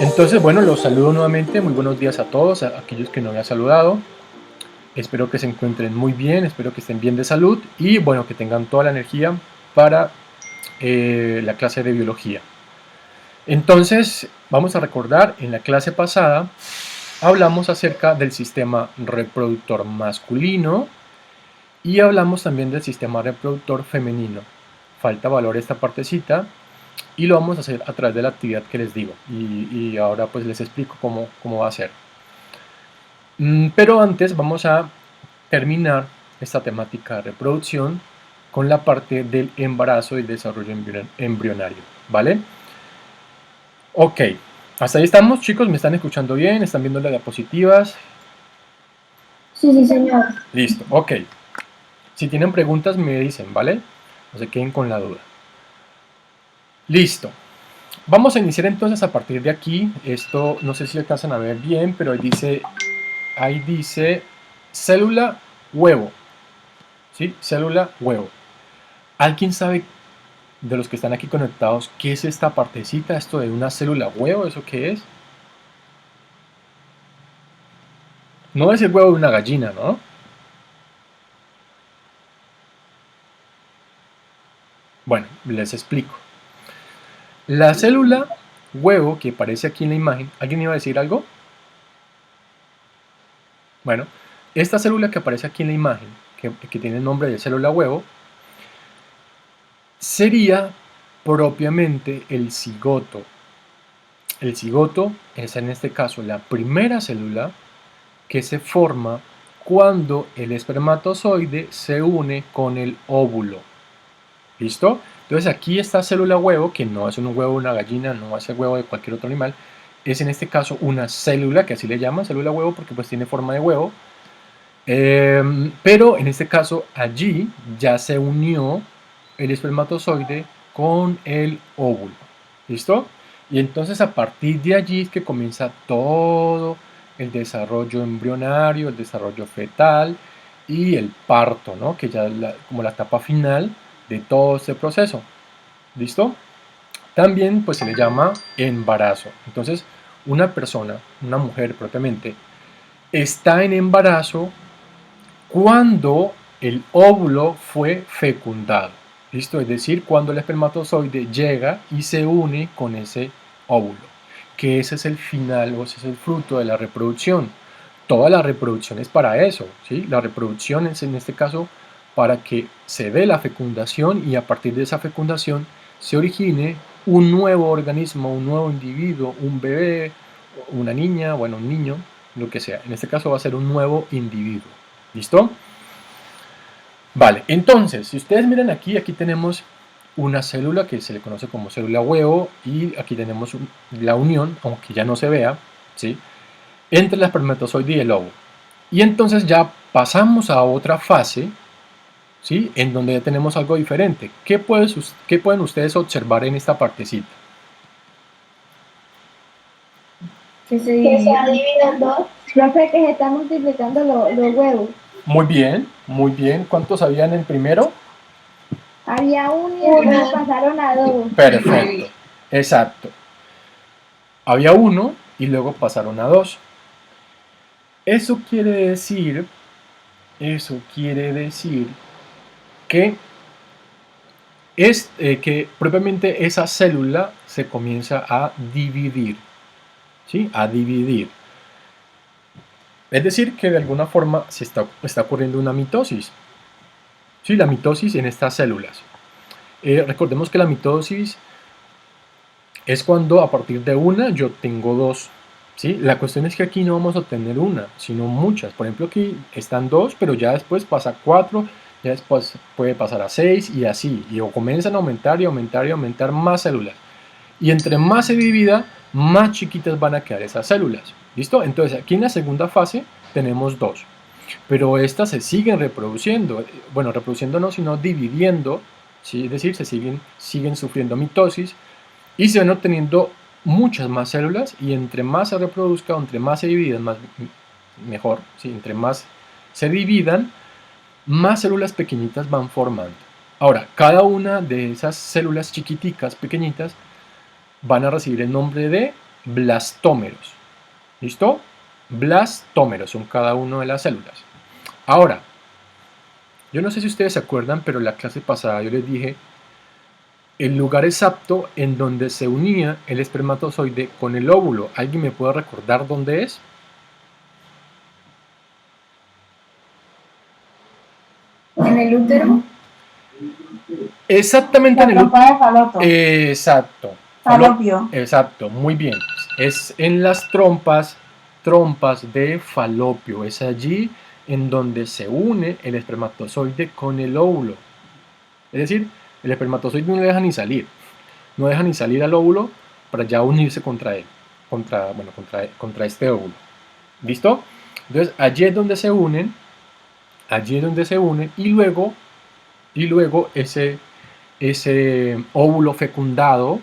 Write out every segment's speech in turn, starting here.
Entonces, bueno, los saludo nuevamente. Muy buenos días a todos, a aquellos que no había saludado. Espero que se encuentren muy bien, espero que estén bien de salud y bueno, que tengan toda la energía para la clase de biología. Entonces, vamos a recordar, en la clase pasada hablamos acerca del sistema reproductor masculino y hablamos también del sistema reproductor femenino. Falta valor esta partecita y lo vamos a hacer a través de la actividad que les digo. Y ahora pues les explico cómo va a ser. Pero antes vamos a terminar esta temática de reproducción con la parte del embarazo y desarrollo embrionario, ¿vale? Ok, hasta ahí estamos, chicos, ¿me están escuchando bien? ¿Están viendo las diapositivas? Sí, sí, señor. Listo, ok. Si tienen preguntas me dicen, ¿vale? No se queden con la duda. Listo. Vamos a iniciar entonces a partir de aquí. Esto no sé si alcanzan a ver bien, pero ahí dice célula huevo. ¿Sí? Célula huevo. ¿Alguien sabe de los que están aquí conectados qué es esta partecita? Esto de una célula huevo, ¿eso qué es? No es el huevo de una gallina, ¿no? Bueno, les explico. La célula huevo que aparece aquí en la imagen, ¿alguien iba a decir algo? Bueno, esta célula que aparece aquí en la imagen, que tiene el nombre de célula huevo, sería propiamente el cigoto. El cigoto es en este caso la primera célula que se forma cuando el espermatozoide se une con el óvulo. ¿Listo? Entonces aquí esta célula huevo, que no es un huevo de una gallina, no es el huevo de cualquier otro animal, es en este caso una célula, que así le llaman célula huevo porque pues tiene forma de huevo, pero en este caso allí ya se unió el espermatozoide con el óvulo. ¿Listo? Y entonces a partir de allí es que comienza todo el desarrollo embrionario, el desarrollo fetal y el parto, ¿no? Que ya es como la etapa final de todo este proceso. ¿Listo? También pues se le llama embarazo. Entonces una persona, una mujer propiamente, está en embarazo cuando el óvulo fue fecundado. ¿Listo? Es decir, cuando el espermatozoide llega y se une con ese óvulo. Que ese es el final o ese es el fruto de la reproducción. Toda la reproducción es para eso. ¿Sí? La reproducción es en este caso para que se dé la fecundación y a partir de esa fecundación se origine un nuevo organismo, un nuevo individuo, un bebé, una niña, bueno, un niño, lo que sea. En este caso va a ser un nuevo individuo. ¿Listo? Vale, entonces, si ustedes miran aquí, aquí tenemos una célula que se le conoce como célula huevo y aquí tenemos la unión, aunque ya no se vea, ¿sí? Entre el espermatozoide y el óvulo. Y entonces ya pasamos a otra fase, ¿sí? En donde ya tenemos algo diferente. ¿Qué pueden ustedes observar en esta partecita? Que se Que se divide divide en dos. Profe, que se están multiplicando los huevos. Muy bien, muy bien. ¿Cuántos habían en primero? Había uno y después pasaron a dos. Perfecto, exacto. Había uno y luego pasaron a dos. Eso quiere decir, eso quiere decir que, que propiamente esa célula se comienza a dividir, ¿sí? A dividir. Es decir, que de alguna forma se está ocurriendo una mitosis, ¿sí? La mitosis en estas células. Recordemos que la mitosis es cuando a partir de una yo tengo dos. ¿Sí? La cuestión es que aquí no vamos a tener una, sino muchas. Por ejemplo, aquí están dos, pero ya después pasa a 4, ya después puede pasar a 6 y así. Y o comienzan a aumentar y aumentar y aumentar más células. Y entre más se divida, más chiquitas van a quedar esas células. ¿Listo? Entonces aquí en la segunda fase tenemos dos. Pero estas se siguen reproduciendo. Bueno, reproduciendo no, sino dividiendo. ¿Sí? Es decir, siguen sufriendo mitosis y se van obteniendo muchas más células y entre más se reproduzca o entre más se dividan, mejor, ¿sí? Entre más se dividan, más células pequeñitas van formando. Ahora, cada una de esas células chiquiticas, pequeñitas, van a recibir el nombre de blastómeros. ¿Listo? Blastómeros son cada una de las células. Ahora, yo no sé si ustedes se acuerdan, pero en la clase pasada yo les dije el lugar exacto en donde se unía el espermatozoide con el óvulo. ¿Alguien me puede recordar dónde es? En el útero. Exactamente en el útero. trompa de Falopio. Exacto. Falopio. Exacto, muy bien. Es en las trompas de Falopio. Es allí en donde se une el espermatozoide con el óvulo. Es decir, el espermatozoide no le deja ni salir. No deja ni salir al óvulo para ya unirse contra él. Contra este óvulo. ¿Listo? Entonces, allí es donde se unen. Allí es donde se unen. Y luego ese óvulo fecundado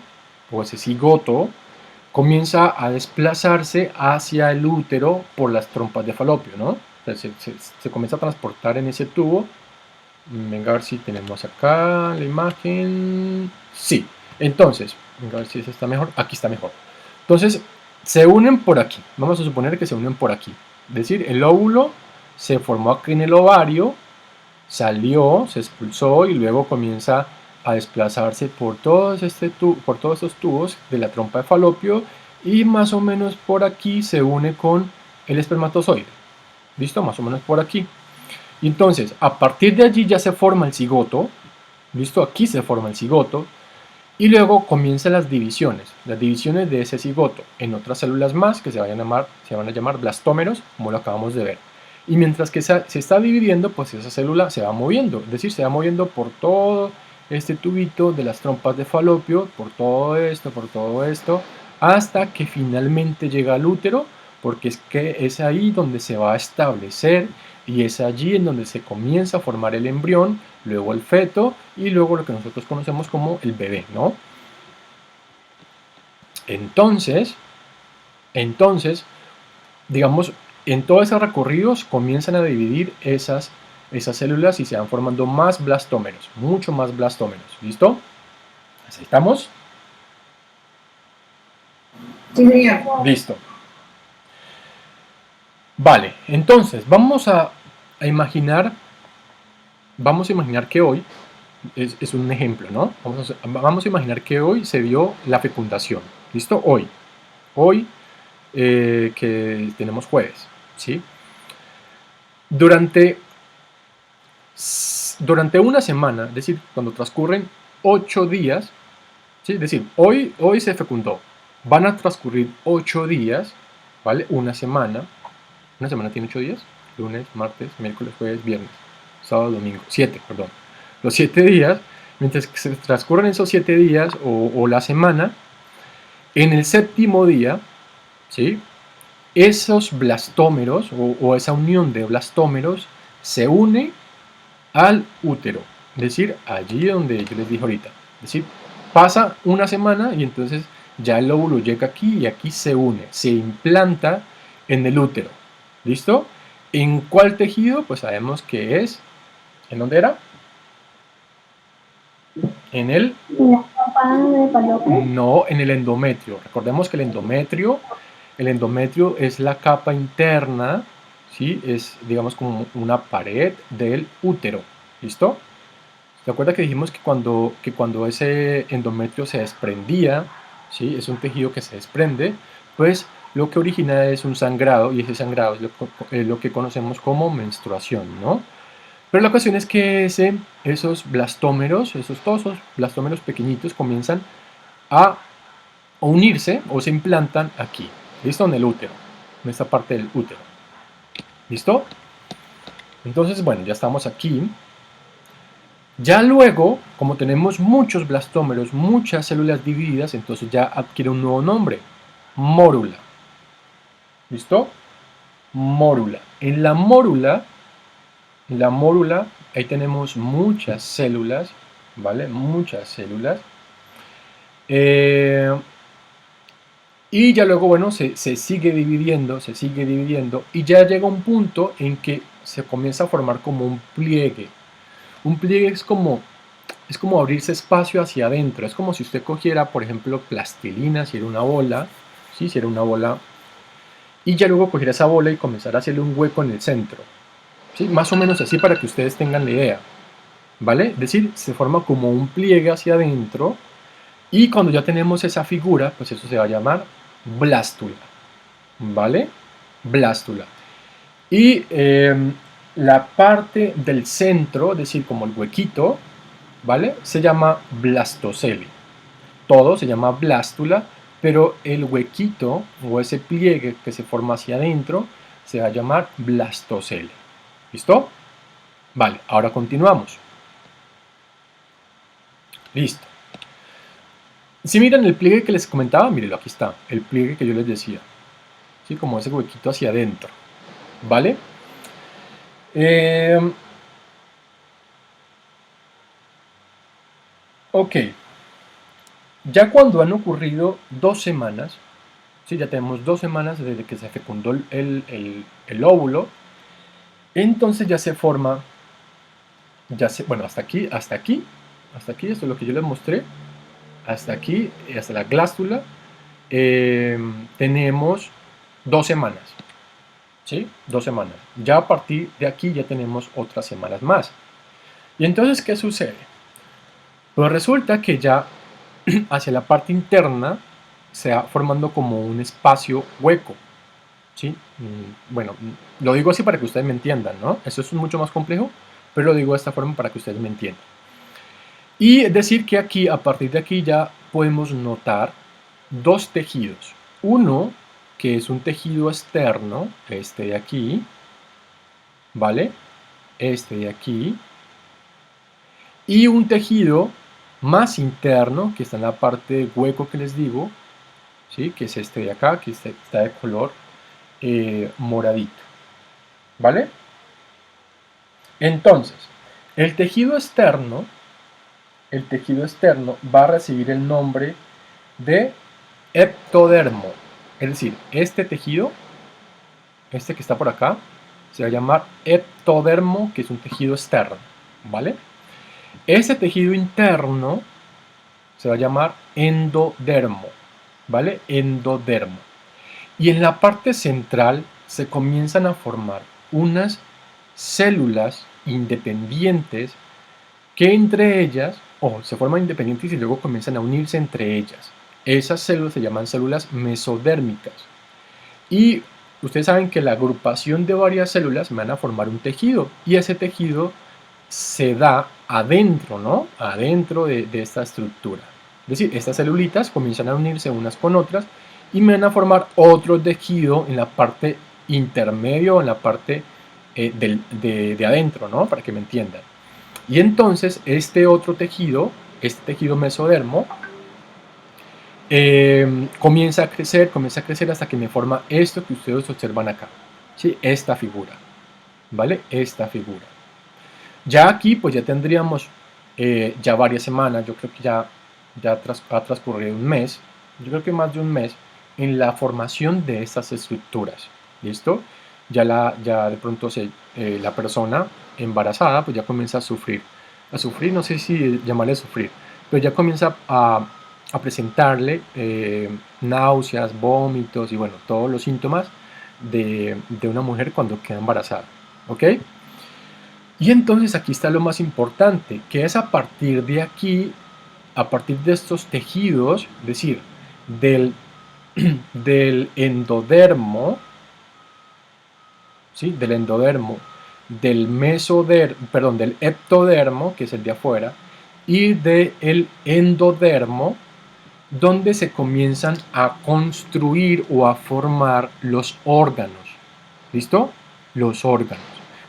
o ese cigoto comienza a desplazarse hacia el útero por las trompas de Falopio, ¿no? Entonces se comienza a transportar en ese tubo. Venga a ver si tenemos acá la imagen. Sí, entonces, venga a ver si esa está mejor. Aquí está mejor. Entonces, se unen por aquí. Vamos a suponer que se unen por aquí. Es decir, el óvulo se formó aquí en el ovario, salió, se expulsó y luego comienza a desplazarse por todos estos tubos de la trompa de Falopio y más o menos por aquí se une con el espermatozoide. ¿Listo? Más o menos por aquí. Y entonces, a partir de allí ya se forma el cigoto. ¿Listo? Aquí se forma el cigoto. Y luego comienzan las divisiones de ese cigoto en otras células más que se van a llamar blastómeros, como lo acabamos de ver. Y mientras que se está dividiendo, pues esa célula se va moviendo, es decir, se va moviendo por todo este tubito de las trompas de Falopio, por todo esto, hasta que finalmente llega al útero, porque es que es ahí donde se va a establecer y es allí en donde se comienza a formar el embrión, luego el feto y luego lo que nosotros conocemos como el bebé, ¿no? Entonces, digamos, en todos esos recorridos comienzan a dividir esas células y se van formando más blastómeros, mucho más blastómeros. ¿Listo? ¿Así estamos? Sí, señor. Listo. Vale, entonces vamos a imaginar que hoy es un ejemplo, ¿no? Vamos a imaginar que hoy se dio la fecundación. ¿Listo? Hoy que tenemos jueves, ¿sí? Durante una semana, es decir, cuando transcurren 8 días, ¿sí? Es decir, hoy se fecundó, van a transcurrir 8 días, ¿vale? Una semana tiene 8 días, lunes, martes, miércoles, jueves, viernes, sábado, domingo, 7, perdón. Los 7 días, mientras que se transcurren esos 7 días o la semana, en el séptimo día, ¿sí? Esos blastómeros o esa unión de blastómeros se une al útero, es decir, allí donde yo les dije ahorita. Es decir, pasa una semana y entonces ya el óvulo llega aquí y aquí se une, se implanta en el útero. ¿Listo? ¿En cuál tejido? Pues sabemos que es, ¿en dónde era? En el... ¿La trompa de Falopio? No, en el endometrio. Recordemos que el endometrio es la capa interna, ¿sí? Es, digamos, como una pared del útero. ¿Listo? ¿Se acuerda que dijimos que cuando ese endometrio se desprendía, ¿sí? Es un tejido que se desprende, pues lo que origina es un sangrado y ese sangrado es lo que conocemos como menstruación, ¿no? Pero la cuestión es que esos blastómeros, todos esos blastómeros pequeñitos comienzan a unirse o se implantan aquí, ¿listo? En el útero, en esta parte del útero. ¿Listo? Entonces, bueno, ya estamos aquí. Ya luego, como tenemos muchos blastómeros, muchas células divididas, entonces ya adquiere un nuevo nombre, mórula. ¿Listo? Mórula. En la mórula, ahí tenemos muchas células, ¿vale? Muchas células. Y ya luego, bueno, se sigue dividiendo, y ya llega un punto en que se comienza a formar como un pliegue. Un pliegue es como abrirse espacio hacia adentro. Es como si usted cogiera, por ejemplo, plastilina, si era una bola, ¿sí? Si era una bola, y ya luego coger esa bola y comenzar a hacerle un hueco en el centro, ¿sí? Más o menos así para que ustedes tengan la idea, ¿vale? Es decir, se forma como un pliegue hacia adentro, y cuando ya tenemos esa figura, pues eso se va a llamar blástula, ¿vale? Blástula. Y la parte del centro, es decir, como el huequito, ¿vale? Se llama blastocele. Todo se llama blástula, pero el huequito o ese pliegue que se forma hacia adentro se va a llamar blastocele. ¿Listo? Vale, ahora continuamos. Listo. Si miran el pliegue que les comentaba, mírenlo, aquí está, el pliegue que yo les decía. ¿Sí? Como ese huequito hacia adentro. ¿Vale? Ok. Ya cuando han ocurrido 2 semanas, ¿sí? Ya tenemos 2 semanas desde que se fecundó el óvulo, entonces ya se forma, bueno, hasta aquí, esto es lo que yo les mostré, hasta aquí, hasta la glástula, tenemos 2 semanas, ¿sí? 2 semanas. Ya a partir de aquí ya tenemos otras semanas más. Y entonces, ¿qué sucede? Pues resulta que ya hacia la parte interna se va formando como un espacio hueco, ¿sí? Bueno, lo digo así para que ustedes me entiendan, ¿no? Eso es mucho más complejo, pero lo digo de esta forma para que ustedes me entiendan. Y es decir que aquí, a partir de aquí ya podemos notar 2 tejidos. Uno, que es un tejido externo, este de aquí, ¿vale? Este de aquí. Y un tejido más interno, que está en la parte hueco que les digo, ¿sí? Que es este de acá, que está de color moradito, ¿vale? Entonces, el tejido externo va a recibir el nombre de ectodermo. Es decir, este tejido, este que está por acá, se va a llamar ectodermo, que es un tejido externo, ¿vale? Ese tejido interno se va a llamar endodermo, ¿vale? Endodermo. Y en la parte central se comienzan a formar unas células independientes que entre ellas, se forman independientes y luego comienzan a unirse entre ellas. Esas células se llaman células mesodérmicas. Y ustedes saben que la agrupación de varias células van a formar un tejido, y ese tejido se da adentro, ¿no? Adentro de esta estructura. Es decir, estas celulitas comienzan a unirse unas con otras y van a formar otro tejido en la parte intermedio, en la parte de adentro, ¿no? Para que me entiendan. Y entonces este otro tejido, este tejido mesodermo, comienza a crecer hasta que me forma esto que ustedes observan acá, ¿sí? Esta figura, ¿vale? Esta figura. Ya aquí pues ya tendríamos ya varias semanas, yo creo que ya ha transcurrido un mes, yo creo que más de un mes, en la formación de estas estructuras, ¿listo? Ya de pronto la persona embarazada pues ya comienza a sufrir, no sé si llamarle sufrir, pero ya comienza a presentarle náuseas, vómitos y bueno, todos los síntomas de una mujer cuando queda embarazada, ¿ok? Y entonces aquí está lo más importante, que es a partir de aquí, a partir de estos tejidos, es decir, del endodermo, ¿sí? Del endodermo, del ectodermo, que es el de afuera, y del endodermo, donde se comienzan a construir o a formar los órganos. ¿Listo? Los órganos.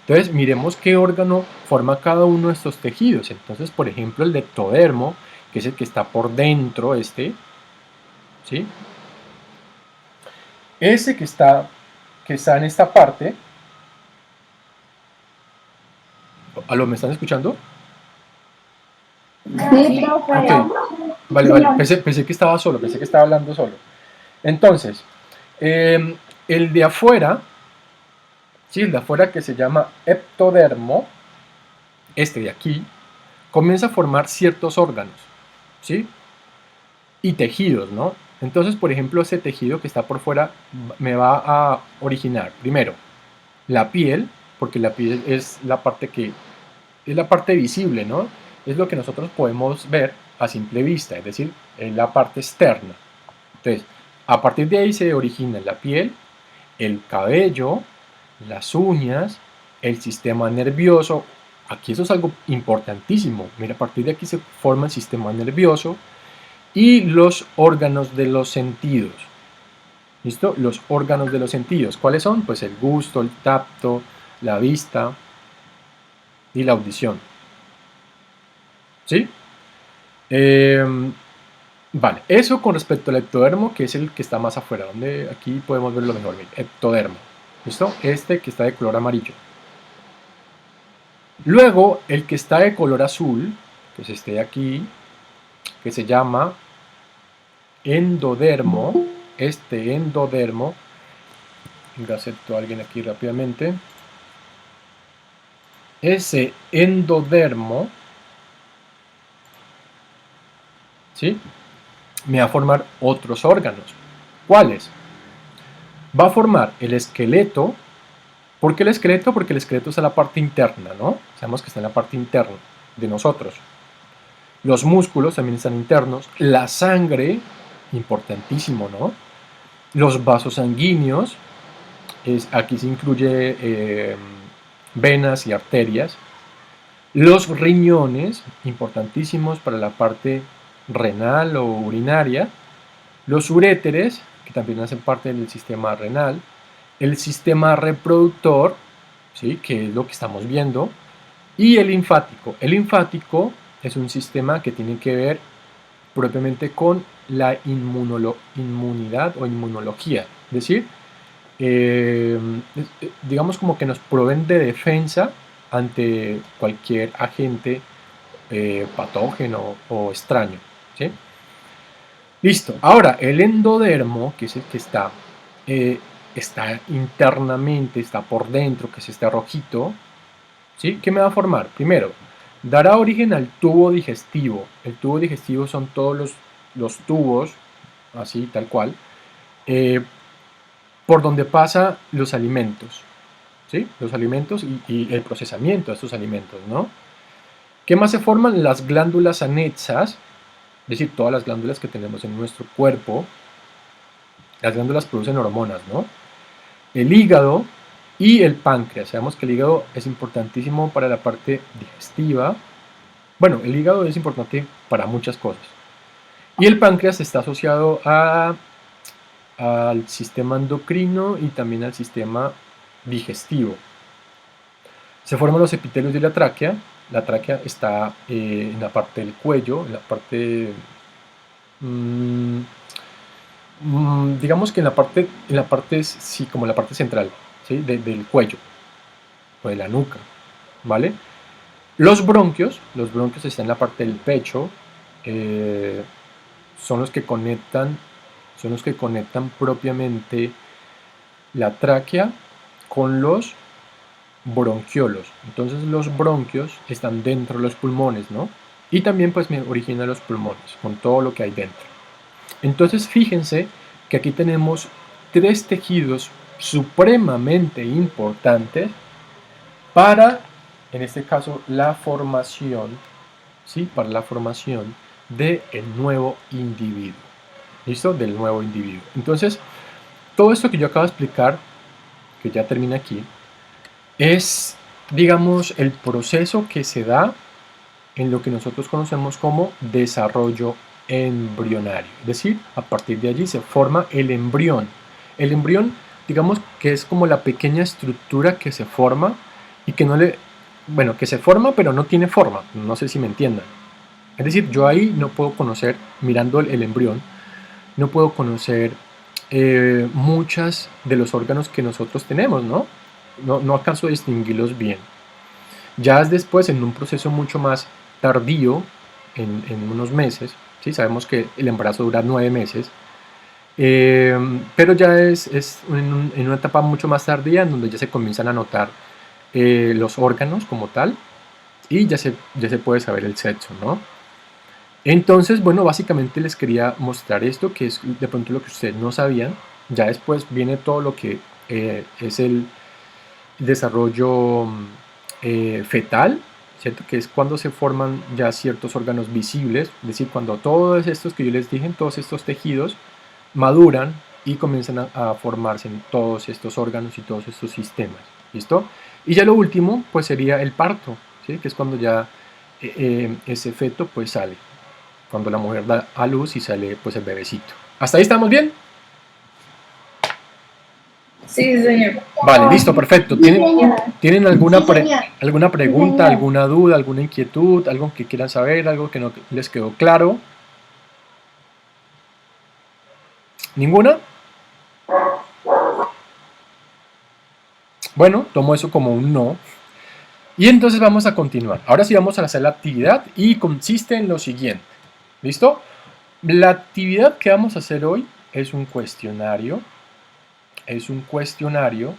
Entonces, miremos qué órgano forma cada uno de estos tejidos. Entonces, por ejemplo, el ectodermo, que es el que está por dentro, ¿sí? Ese que está en esta parte. ¿Aló, me están escuchando? Sí, profe. Ok. Vale. Pensé que estaba solo, pensé que estaba hablando solo. Entonces, el de afuera, ¿sí? El de afuera, que se llama ectodermo, este de aquí, comienza a formar ciertos órganos, ¿sí? Y tejidos, ¿no? Entonces, por ejemplo, ese tejido que está por fuera me va a originar, primero, la piel, porque la piel es la parte es la parte visible, ¿no? Es lo que nosotros podemos ver a simple vista, es decir, es la parte externa. Entonces, a partir de ahí se origina la piel, el cabello, las uñas, el sistema nervioso. Aquí eso es algo importantísimo. Mira, a partir de aquí se forma el sistema nervioso y los órganos de los sentidos. ¿Listo? Los órganos de los sentidos. ¿Cuáles son? Pues el gusto, el tacto, la vista y la audición. ¿Sí? Vale, eso con respecto al ectodermo, que es el que está más afuera, donde aquí podemos verlo mejor. Ectodermo. ¿Listo? Este que está de color amarillo. Luego, el que está de color azul, que es este de aquí, que se llama endodermo. Este endodermo, acepto a alguien aquí rápidamente. Ese endodermo, ¿sí?, me va a formar otros órganos. ¿Cuáles? Va a formar el esqueleto. ¿Por qué el esqueleto? Porque el esqueleto está en la parte interna, ¿no? Sabemos que está en la parte interna de nosotros. Los músculos también están internos. La sangre, importantísimo, ¿no? Los vasos sanguíneos, aquí se incluye venas y arterias. Los riñones, importantísimos para la parte renal o urinaria. Los uréteres, que también hacen parte del sistema renal. El sistema reproductor, ¿sí?, que es lo que estamos viendo. Y el linfático. El linfático es un sistema que tiene que ver propiamente con la inmunidad o inmunología. Es decir, digamos como que nos proveen de defensa ante cualquier agente patógeno o extraño, ¿sí? Listo. Ahora, el endodermo, que es el que está internamente, está por dentro, que es este rojito, ¿sí? ¿Qué me va a formar? Primero, dará origen al tubo digestivo. El tubo digestivo son todos los tubos, así, tal cual, por donde pasan los alimentos, ¿sí? Los alimentos y el procesamiento de estos alimentos, ¿no? ¿Qué más se forman? Las glándulas anexas, es decir, todas las glándulas que tenemos en nuestro cuerpo. Las glándulas producen hormonas, ¿no? El hígado y el páncreas. Sabemos que el hígado es importantísimo para la parte digestiva. Bueno, el hígado es importante para muchas cosas. Y el páncreas está asociado al sistema endocrino y también al sistema digestivo. Se forman los epitelios de la tráquea. La tráquea está en la parte del cuello, en la parte, digamos que en la parte sí, como la parte central, ¿sí?, del cuello o de la nuca, ¿vale? Los bronquios están en la parte del pecho, son los que conectan propiamente la tráquea con los bronquiolos. Entonces los bronquios están dentro de los pulmones, ¿no? Y también pues me originan los pulmones, con todo lo que hay dentro. Entonces fíjense que aquí tenemos tres tejidos supremamente importantes para, en este caso, la formación, ¿sí?, para la formación del nuevo individuo. ¿Listo? Del nuevo individuo. Entonces, todo esto que yo acabo de explicar, que ya termina aquí, es, digamos, el proceso que se da en lo que nosotros conocemos como desarrollo embrionario. Es decir, a partir de allí se forma el embrión. El embrión, digamos que es como la pequeña estructura que se forma y que que se forma pero no tiene forma. No sé si me entiendan. Es decir, yo ahí no puedo conocer, mirando el embrión, no puedo conocer muchas de los órganos que nosotros tenemos, ¿no? No alcanzo a distinguirlos bien. Ya es después, en un proceso mucho más tardío, en unos meses, ¿sí? Sabemos que el embarazo dura 9 meses, pero ya es en una etapa mucho más tardía, en donde ya se comienzan a notar los órganos como tal, y ya se puede saber el sexo, ¿no? Entonces, bueno, básicamente les quería mostrar esto, que es de pronto lo que ustedes no sabían. Ya después viene todo lo que es el desarrollo fetal, ¿cierto? Que es cuando se forman ya ciertos órganos visibles, es decir, cuando todos estos que yo les dije, todos estos tejidos maduran y comienzan a formarse en todos estos órganos y todos estos sistemas, ¿listo? Y ya lo último, pues sería el parto, ¿sí? Que es cuando ya ese feto pues sale, cuando la mujer da a luz y sale pues el bebecito. ¿Hasta ahí estamos bien? Sí, señor. Vale, listo, perfecto. ¿Tienen alguna, Sí, señor. alguna pregunta, Sí, señor. alguna duda, alguna inquietud, algo que quieran saber, algo que no les quedó claro? ¿Ninguna? Bueno, tomo eso como un no. Y entonces vamos a continuar. Ahora sí vamos a hacer la actividad y consiste en lo siguiente. ¿Listo? La actividad que vamos a hacer hoy es un cuestionario. Es un cuestionario.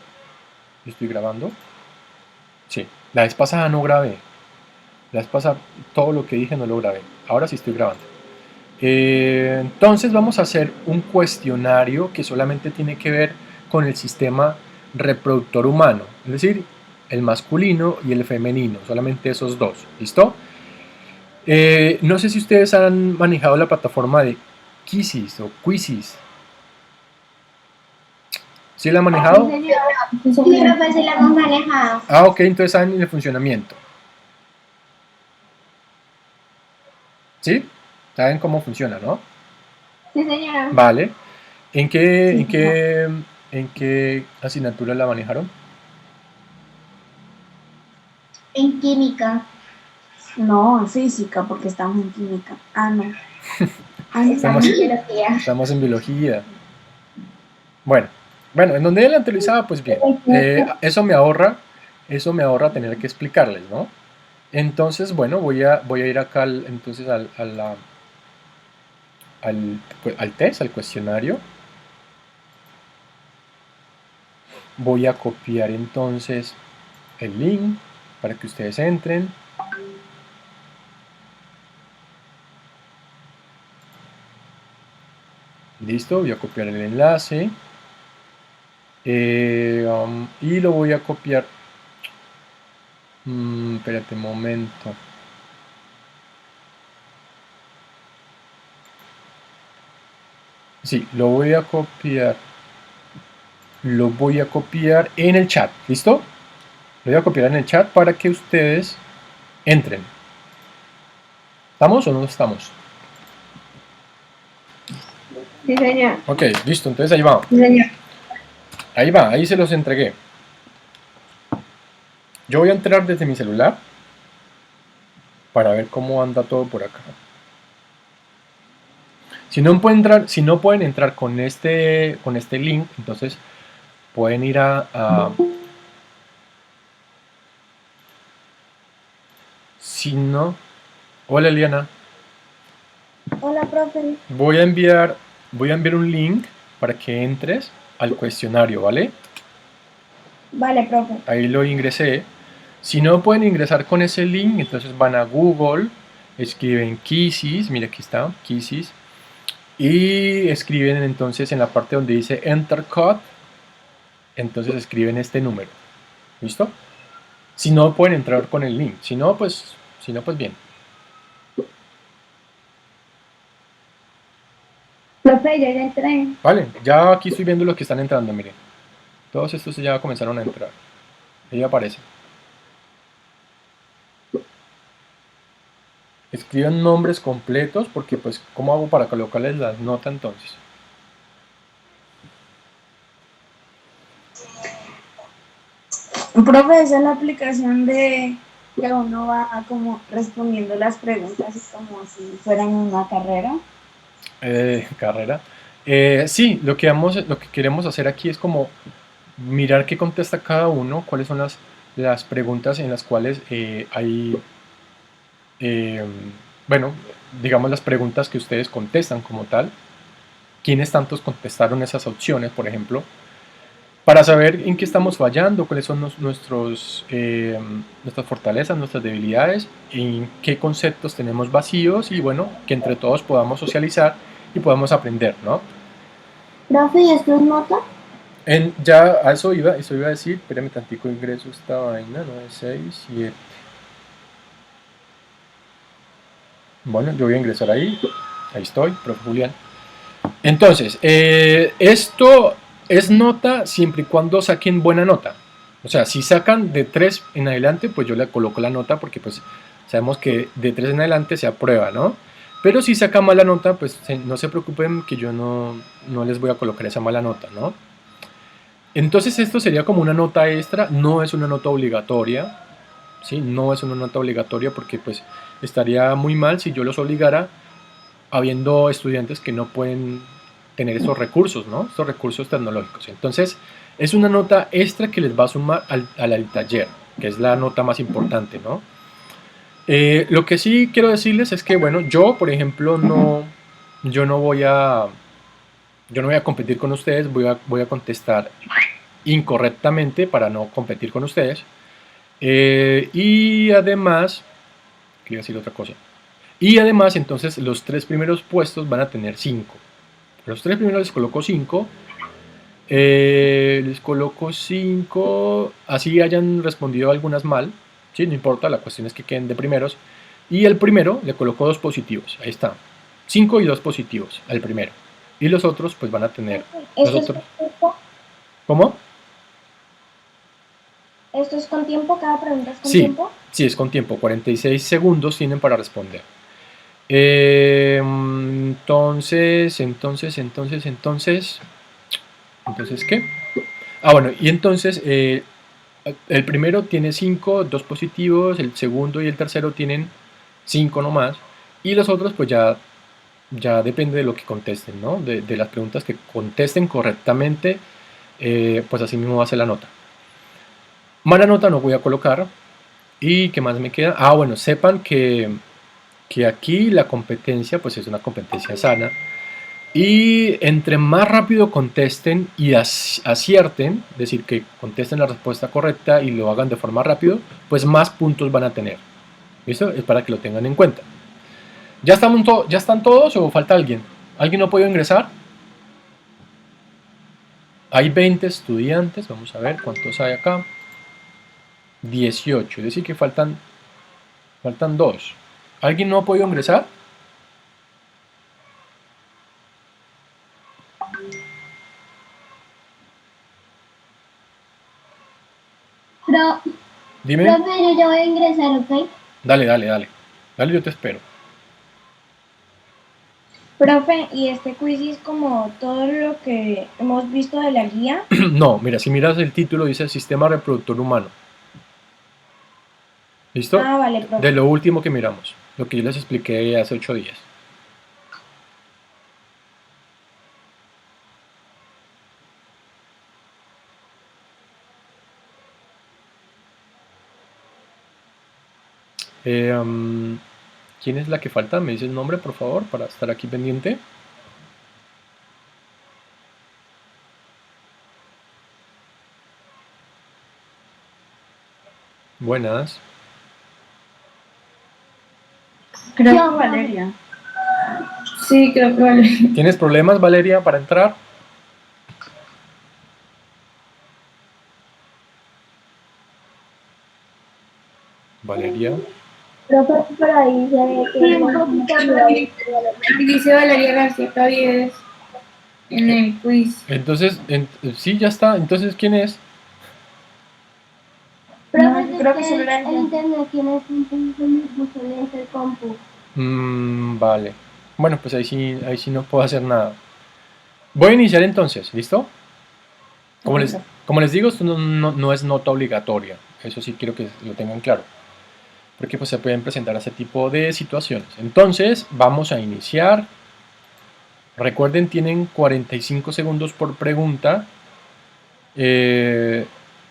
¿Estoy grabando? Sí. La vez pasada no grabé. La vez pasada todo lo que dije no lo grabé. Ahora sí estoy grabando. Entonces vamos a hacer un cuestionario que solamente tiene que ver con el sistema reproductor humano. Es decir, el masculino y el femenino. Solamente esos dos. ¿Listo? No sé si ustedes han manejado la plataforma de Quizzes o Quizzes. ¿Sí la han manejado? Sí, señor. Sí, profe, sí la hemos manejado. Ah, ok, entonces saben el funcionamiento. ¿Sí? Saben cómo funciona, ¿no? Sí, señor. Vale. ¿En qué, Sí, en qué, en qué asignatura la manejaron? En química. no, en física, porque estamos en química. Ah, no. Ah, no. Estamos, En biología. estamos en biología. Bueno, en donde él analizaba, pues bien. Eso me ahorra tener que explicarles, ¿no? Entonces, bueno, voy a ir acá entonces al test, al cuestionario. Voy a copiar entonces el link para que ustedes entren. Listo, voy a copiar el enlace. Y lo voy a copiar. Espérate un momento. Sí, lo voy a copiar. Lo voy a copiar en el chat. ¿Listo? Lo voy a copiar en el chat para que ustedes entren. ¿Estamos o no estamos? Sí, señor. Ok, listo. Entonces ahí va. Sí, señor. Ahí va, ahí se los entregué. Yo voy a entrar desde mi celular para ver cómo anda todo por acá. Si no pueden entrar con este link, entonces pueden ir si no, hola Eliana, Hola, profe. voy a enviar un link para que entres al cuestionario, ¿vale? Vale, profe. Ahí lo ingresé. Si no pueden ingresar con ese link, entonces van a Google, escriben Quizzes, mira aquí está, Quizzes, y escriben entonces en la parte donde dice Enter Code, entonces escriben este número, ¿listo? Si no pueden entrar con el link, si no pues bien. Profe, yo ya entré. Vale, ya aquí estoy viendo los que están entrando, miren. Todos estos ya comenzaron a entrar. Ahí aparece. Escriban nombres completos porque pues ¿cómo hago para colocarles las notas entonces? Profe, esa es la aplicación de que uno va como respondiendo las preguntas como si fueran una carrera. Carrera. Sí, lo que queremos hacer aquí es como mirar qué contesta cada uno, cuáles son las preguntas en las cuales hay, eh, bueno, digamos las preguntas que ustedes contestan como tal, quiénes tantos contestaron esas opciones, por ejemplo, para saber en qué estamos fallando, cuáles son nuestras fortalezas, nuestras debilidades, en qué conceptos tenemos vacíos y bueno, que entre todos podamos socializar y podamos aprender, ¿no? Profe, ¿y esto es nota? Ya a eso iba a decir, espérame tantico, ingreso esta vaina, 9, 6, 7. Bueno, yo voy a ingresar ahí estoy, profe Julián. Entonces, esto es nota siempre y cuando saquen buena nota. O sea, si sacan de 3 en adelante, pues yo le coloco la nota porque pues sabemos que de 3 en adelante se aprueba, ¿no? Pero si sacan mala nota, pues no se preocupen que yo no les voy a colocar esa mala nota, ¿no? Entonces esto sería como una nota extra, no es una nota obligatoria, ¿sí? No es una nota obligatoria porque pues estaría muy mal si yo los obligara habiendo estudiantes que no pueden tener estos recursos, ¿no? Estos recursos tecnológicos. Entonces, es una nota extra que les va a sumar al taller, que es la nota más importante, ¿no? Lo que sí quiero decirles es que, bueno, yo, por ejemplo, yo no voy a competir con ustedes, voy a contestar incorrectamente para no competir con ustedes. Y además, quería decir otra cosa. Y además, entonces, los 3 primeros puestos van a tener 5. Los 3 primeros les coloco 5. Les coloco 5. Así hayan respondido algunas mal. ¿Sí? No importa, la cuestión es que queden de primeros. Y el primero le coloco 2 positivos. Ahí está. 5 y 2 positivos al primero. Y los otros, pues van a tener. Los ¿Esto es otros. con tiempo? ¿Cómo? ¿Esto es con tiempo? ¿Cada pregunta es con Sí, tiempo? sí, es con tiempo. 46 segundos tienen para responder. Entonces, ¿qué? Ah, bueno, y entonces el primero tiene 5, 2 positivos, el segundo y el tercero tienen 5 nomás, y los otros pues ya depende de lo que contesten, ¿no? De las preguntas que contesten correctamente, pues así mismo va a ser la nota. Mala nota no voy a colocar. ¿Y qué más me queda? Ah, bueno, sepan que aquí la competencia pues es una competencia sana y entre más rápido contesten y acierten, es decir, que contesten la respuesta correcta y lo hagan de forma rápido, pues más puntos van a tener. ¿Listo? Es para que lo tengan en cuenta. ¿Ya están todos o falta alguien? ¿Alguien no ha podido ingresar? Hay 20 estudiantes, vamos a ver cuántos hay acá. 18, es decir que faltan 2. ¿Alguien no ha podido ingresar? Dime. Profe, yo ya voy a ingresar, ¿ok? Dale, yo te espero. Profe, ¿y este quiz es como todo lo que hemos visto de la guía? No, mira, si miras el título dice Sistema Reproductor Humano. ¿Listo? Ah, vale, profe. De lo último que miramos, lo que yo les expliqué hace 8 días. ¿Quién es la que falta? ¿Me dice el nombre, por favor, para estar aquí pendiente? Buenas. Creo que Valeria. Sí, creo que Valeria. ¿Tienes problemas, Valeria, para entrar? Valeria. Profe, por ahí se ve que Dice Valeria García Caviedes en el quiz. Entonces, sí, ya está. Entonces, ¿quién es? Profe, No, creo que solo era el ella. internet tiene mucho lento el compu. Vale. Bueno, pues ahí sí no puedo hacer nada. Voy a iniciar entonces, ¿listo? Como les digo, esto no es nota obligatoria. Eso sí quiero que lo tengan claro. Porque pues se pueden presentar ese tipo de situaciones. Entonces, vamos a iniciar. Recuerden, tienen 45 segundos por pregunta.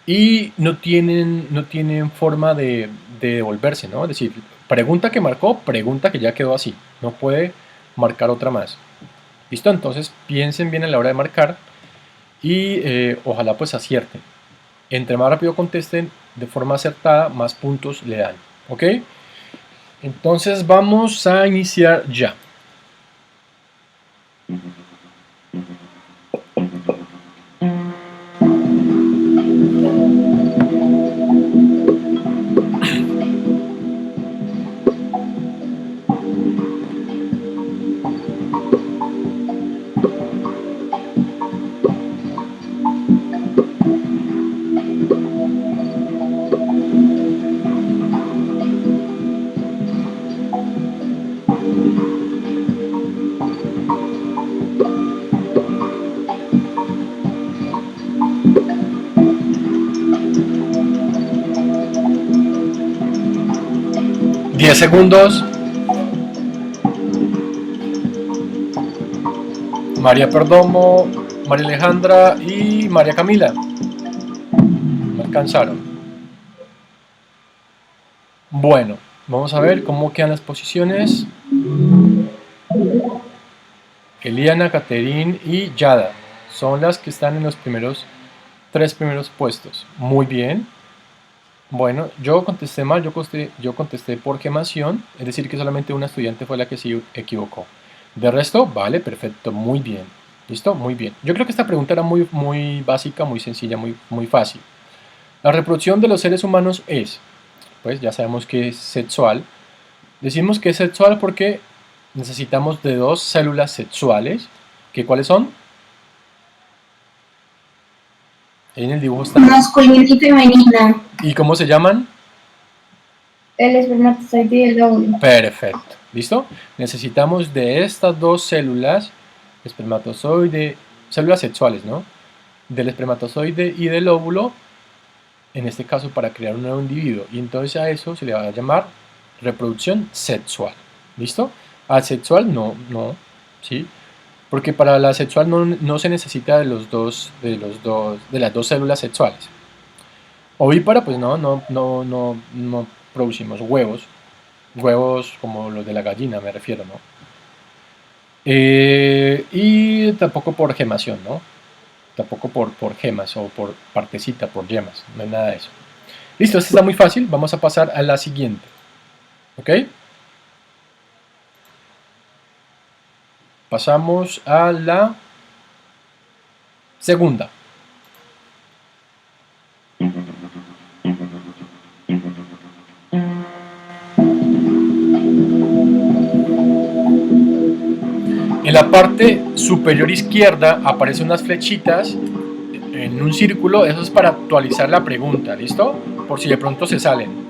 Y no tienen forma de devolverse, ¿no? Es decir, pregunta que marcó, pregunta que ya quedó así. No puede marcar otra más. ¿Listo? Entonces piensen bien a la hora de marcar. y ojalá pues acierten. Entre más rápido contesten de forma acertada, más puntos le dan. ¿Ok? Entonces vamos a iniciar ya. Segundos. María Perdomo, María Alejandra y María Camila. No alcanzaron. Bueno, vamos a ver cómo quedan las posiciones. Eliana, Caterín y Yada son las que están en los tres primeros puestos. Muy bien. Bueno, yo contesté mal, yo contesté por gemación, es decir que solamente una estudiante fue la que se equivocó. De resto, vale, perfecto, muy bien. ¿Listo? Muy bien. Yo creo que esta pregunta era muy básica, muy sencilla, muy fácil. La reproducción de los seres humanos es, pues ya sabemos que es sexual. Decimos que es sexual porque necesitamos de dos células sexuales, que ¿cuáles son? En el dibujo está. Masculina y femenina. ¿Y cómo se llaman? El espermatozoide y el óvulo. Perfecto. ¿Listo? Necesitamos de estas dos células, espermatozoide, células sexuales, ¿no? Del espermatozoide y del óvulo, en este caso para crear un nuevo individuo. Y entonces a eso se le va a llamar reproducción sexual. ¿Listo? Asexual no, ¿sí? Porque para la sexual no se necesita de las dos células sexuales. Ovípara, pues no producimos huevos como los de la gallina, me refiero, ¿no? Y tampoco por gemación, ¿no? Tampoco por gemas o por partecita, por yemas, no hay nada de eso. Listo, esta está muy fácil, vamos a pasar a la siguiente. ¿Ok? Pasamos a la segunda. En la parte superior izquierda aparecen unas flechitas en un círculo, eso es para actualizar la pregunta, ¿listo? Por si de pronto se salen.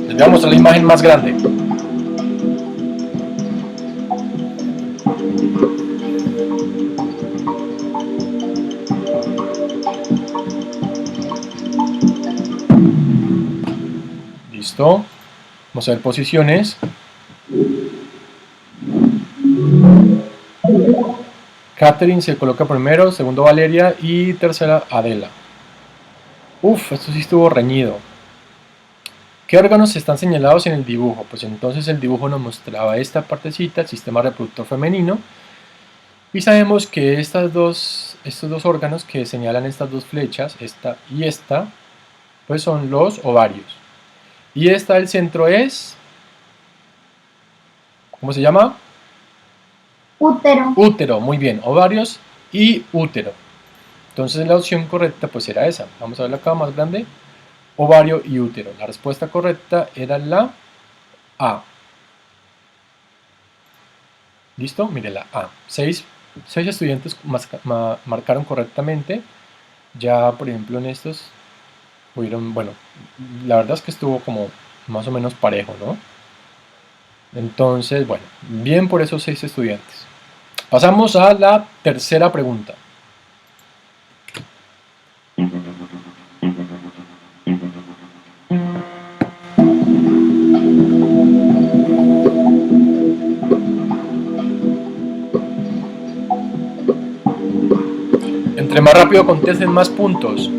Les voy a mostrar la imagen más grande. Listo. Vamos a ver posiciones. Catherine se coloca primero, segundo Valeria y tercera Adela. Uf, esto sí estuvo reñido. ¿Qué órganos están señalados en el dibujo? Pues entonces el dibujo nos mostraba esta partecita, el sistema reproductor femenino. Y sabemos que estos dos órganos que señalan estas dos flechas, esta y esta, pues son los ovarios. Y esta del centro es, ¿cómo se llama? Útero. Útero, muy bien, ovarios y útero. Entonces la opción correcta pues era esa. Vamos a ver acá más grande. Ovario y útero. La respuesta correcta era la A. ¿Listo? Mire la A. 6 estudiantes marcaron correctamente. Ya, por ejemplo, en estos hubieron, bueno, la verdad es que estuvo como más o menos parejo, ¿no? Entonces, bueno, bien por esos 6 estudiantes. Pasamos a la tercera pregunta. Entre más rápido contesten, más puntos.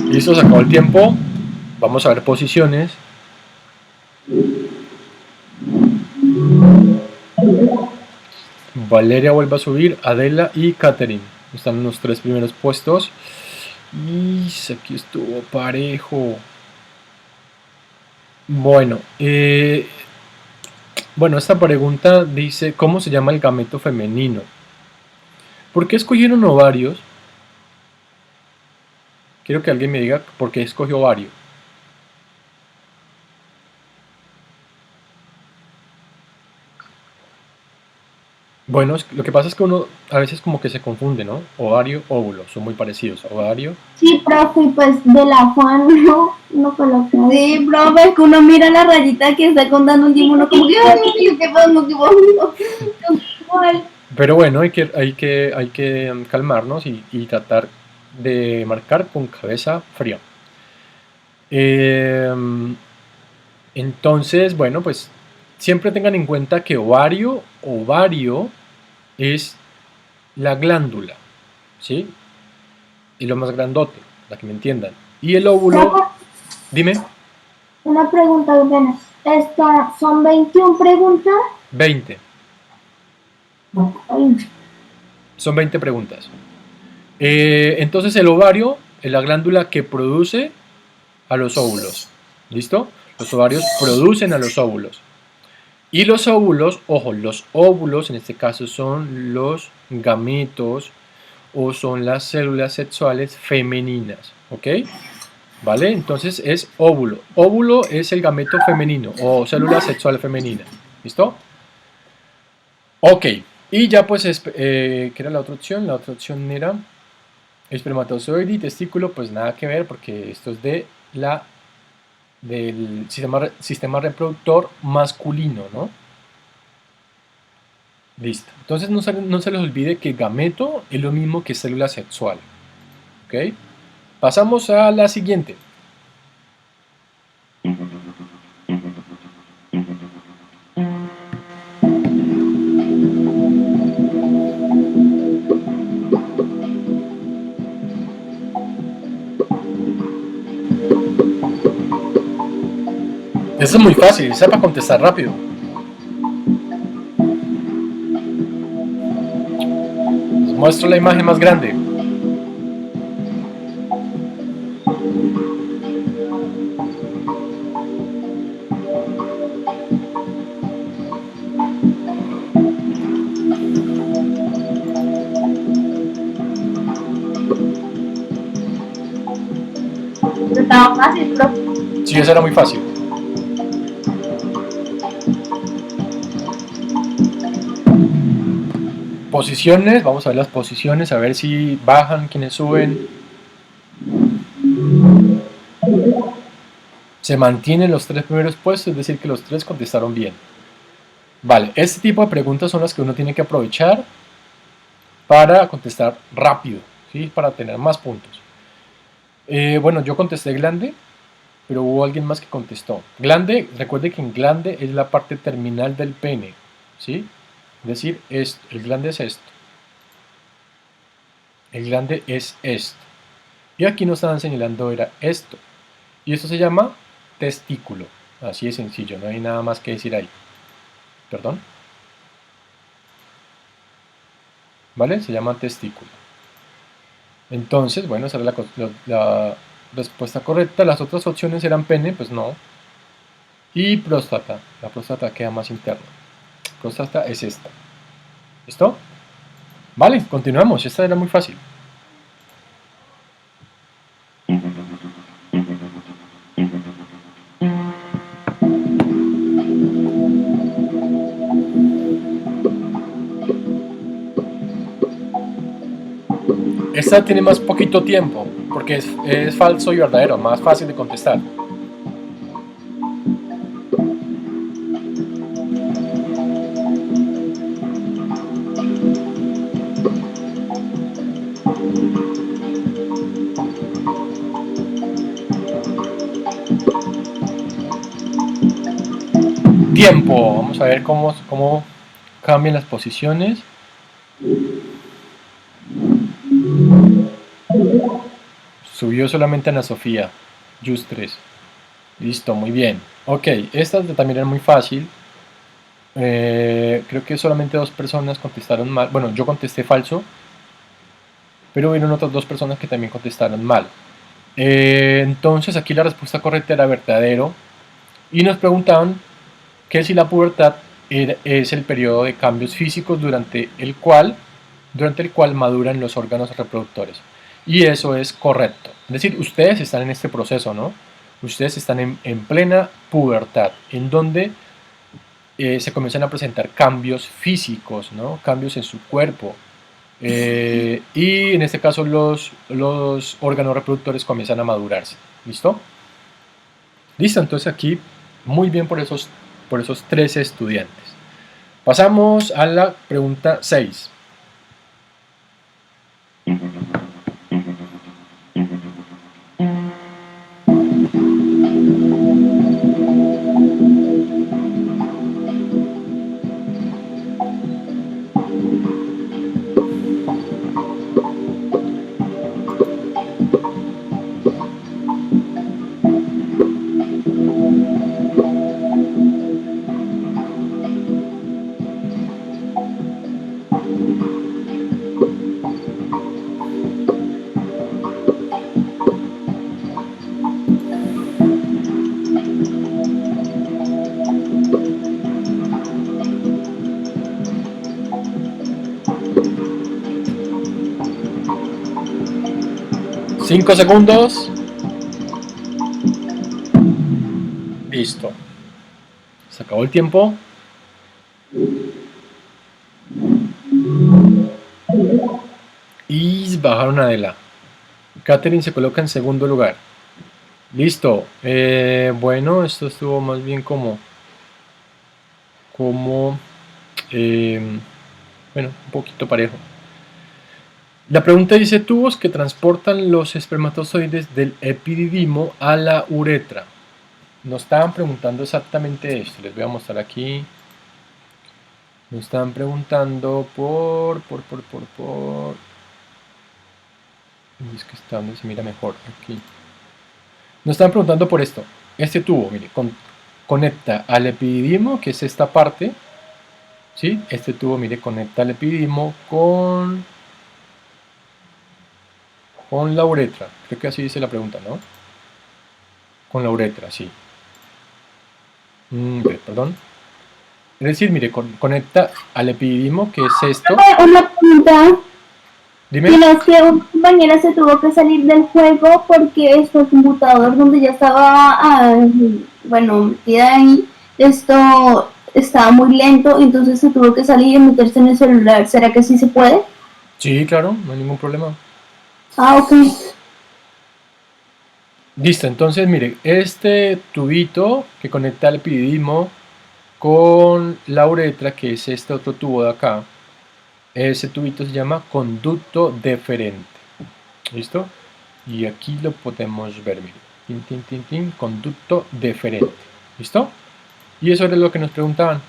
Listo, se acabó el tiempo. Vamos a ver posiciones. Valeria vuelve a subir, Adela y Katherine están en los 3 primeros puestos. Y aquí estuvo parejo. Bueno, esta pregunta dice, ¿cómo se llama el gameto femenino? ¿Por qué escogieron ovarios? Quiero que alguien me diga por qué escogió ovario. Bueno, lo que pasa es que uno a veces como que se confunde, ¿no? Ovario, óvulo, son muy parecidos. Ovario. Sí, profe, pues de la Juan no coloca. Sí, profe, es que uno mira la rayita que está contando un tiempo, uno como que, ay, ¿qué pongo? Pero bueno, hay que calmarnos y tratar de marcar con cabeza fría. Entonces, bueno, pues siempre tengan en cuenta que ovario es la glándula, ¿sí? Y lo más grandote, para que me entiendan. Y el óvulo, Profe, dime, una pregunta, Eugenia. ¿Son 21 preguntas? 20. Ay, Son 20 preguntas. Entonces el ovario es la glándula que produce a los óvulos. ¿Listo? Los ovarios producen a los óvulos. Y los óvulos, ojo, los óvulos en este caso son los gametos o son las células sexuales femeninas. ¿Ok? ¿Vale? Entonces es óvulo. Óvulo es el gameto femenino o célula sexual femenina. ¿Listo? Ok. Y ya pues, ¿qué era la otra opción? La otra opción era espermatozoide y testículo, pues nada que ver porque esto es del sistema reproductor masculino, ¿no? Listo. Entonces no se les olvide que gameto es lo mismo que célula sexual. ¿Ok? Pasamos a la siguiente. Eso es muy fácil, sepa contestar rápido. Les muestro la imagen más grande. estaba fácil, profe. Sí, eso era muy fácil. Posiciones, vamos a ver las posiciones, a ver si bajan, quienes suben. Se mantienen los 3 primeros puestos, es decir, que los 3 contestaron bien. Vale, este tipo de preguntas son las que uno tiene que aprovechar para contestar rápido, ¿sí? Para tener más puntos. Bueno, yo contesté glande, pero hubo alguien más que contestó. Glande, recuerde que en glande es la parte terminal del pene, ¿sí? Es decir, el glande es esto. El glande es esto. Y aquí nos estaban señalando era esto. Y esto se llama testículo. Así de sencillo, no hay nada más que decir ahí. Perdón. ¿Vale? Se llama testículo. Entonces, bueno, esa era la respuesta correcta. Las otras opciones eran pene, pues no. Y próstata. La próstata queda más interna. Próstata es esta. ¿Listo? Vale, continuamos. Esta era muy fácil. Esta tiene más poquito tiempo, porque es falso y verdadero, más fácil de contestar. Tiempo. Vamos a ver cómo cambian las posiciones. Subió solamente Ana Sofía. Just 3. Listo, muy bien. Ok, esta también era muy fácil. Creo que solamente 2 personas contestaron mal. Bueno, yo contesté falso, pero hubieron otras 2 personas que también contestaron mal. Entonces aquí la respuesta correcta era verdadero. Y nos preguntaban que si la pubertad es el periodo de cambios físicos durante el cual maduran los órganos reproductores. Y eso es correcto. Es decir, ustedes están en este proceso, ¿no? Ustedes están en plena pubertad, en donde se comienzan a presentar cambios físicos, ¿no? Cambios en su cuerpo. Y en este caso los órganos reproductores comienzan a madurarse. ¿Listo? Listo, entonces aquí muy bien por esos 13 estudiantes. Pasamos a la pregunta 6. Cinco segundos. Listo. Se acabó el tiempo. Y bajaron a Adela. Catherine se coloca en segundo lugar. Listo. Bueno, esto estuvo más bien como bueno, un poquito parejo. La pregunta dice: tubos que transportan los espermatozoides del epididimo a la uretra. Nos estaban preguntando exactamente esto. Les voy a mostrar aquí. Nos estaban preguntando por... Es que está donde se mira mejor. Aquí. Nos estaban preguntando por esto. Este tubo, mire, conecta al epididimo, que es esta parte. ¿Sí? Este tubo, mire, conecta al epididimo con la uretra. Creo que así dice la pregunta, ¿no? Con la uretra, sí. Perdón. Es decir, mire, conecta al epididimo, que es esto. Una pregunta. Dime. Y es que una compañera se tuvo que salir del juego porque su computador donde ya estaba, metida ahí, esto estaba muy lento, entonces se tuvo que salir y meterse en el celular. ¿Será que sí se puede? Sí, claro, no hay ningún problema. Ah, ok. Listo, entonces mire, este tubito que conecta al epididimo con la uretra, que es este otro tubo de acá, ese tubito se llama conducto deferente. ¿Listo? Y aquí lo podemos ver, mire. Conducto deferente. ¿Listo? Y eso era lo que nos preguntaban.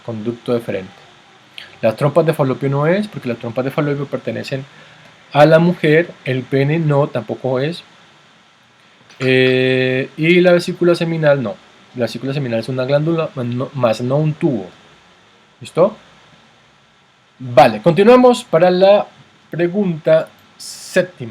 Conducto deferente. Las trompas de falopio no es, porque las trompas de falopio pertenecen a la mujer, el pene no, tampoco es. Y la vesícula seminal no. La vesícula seminal es una glándula, más no un tubo. ¿Listo? Vale, continuamos para la pregunta 7.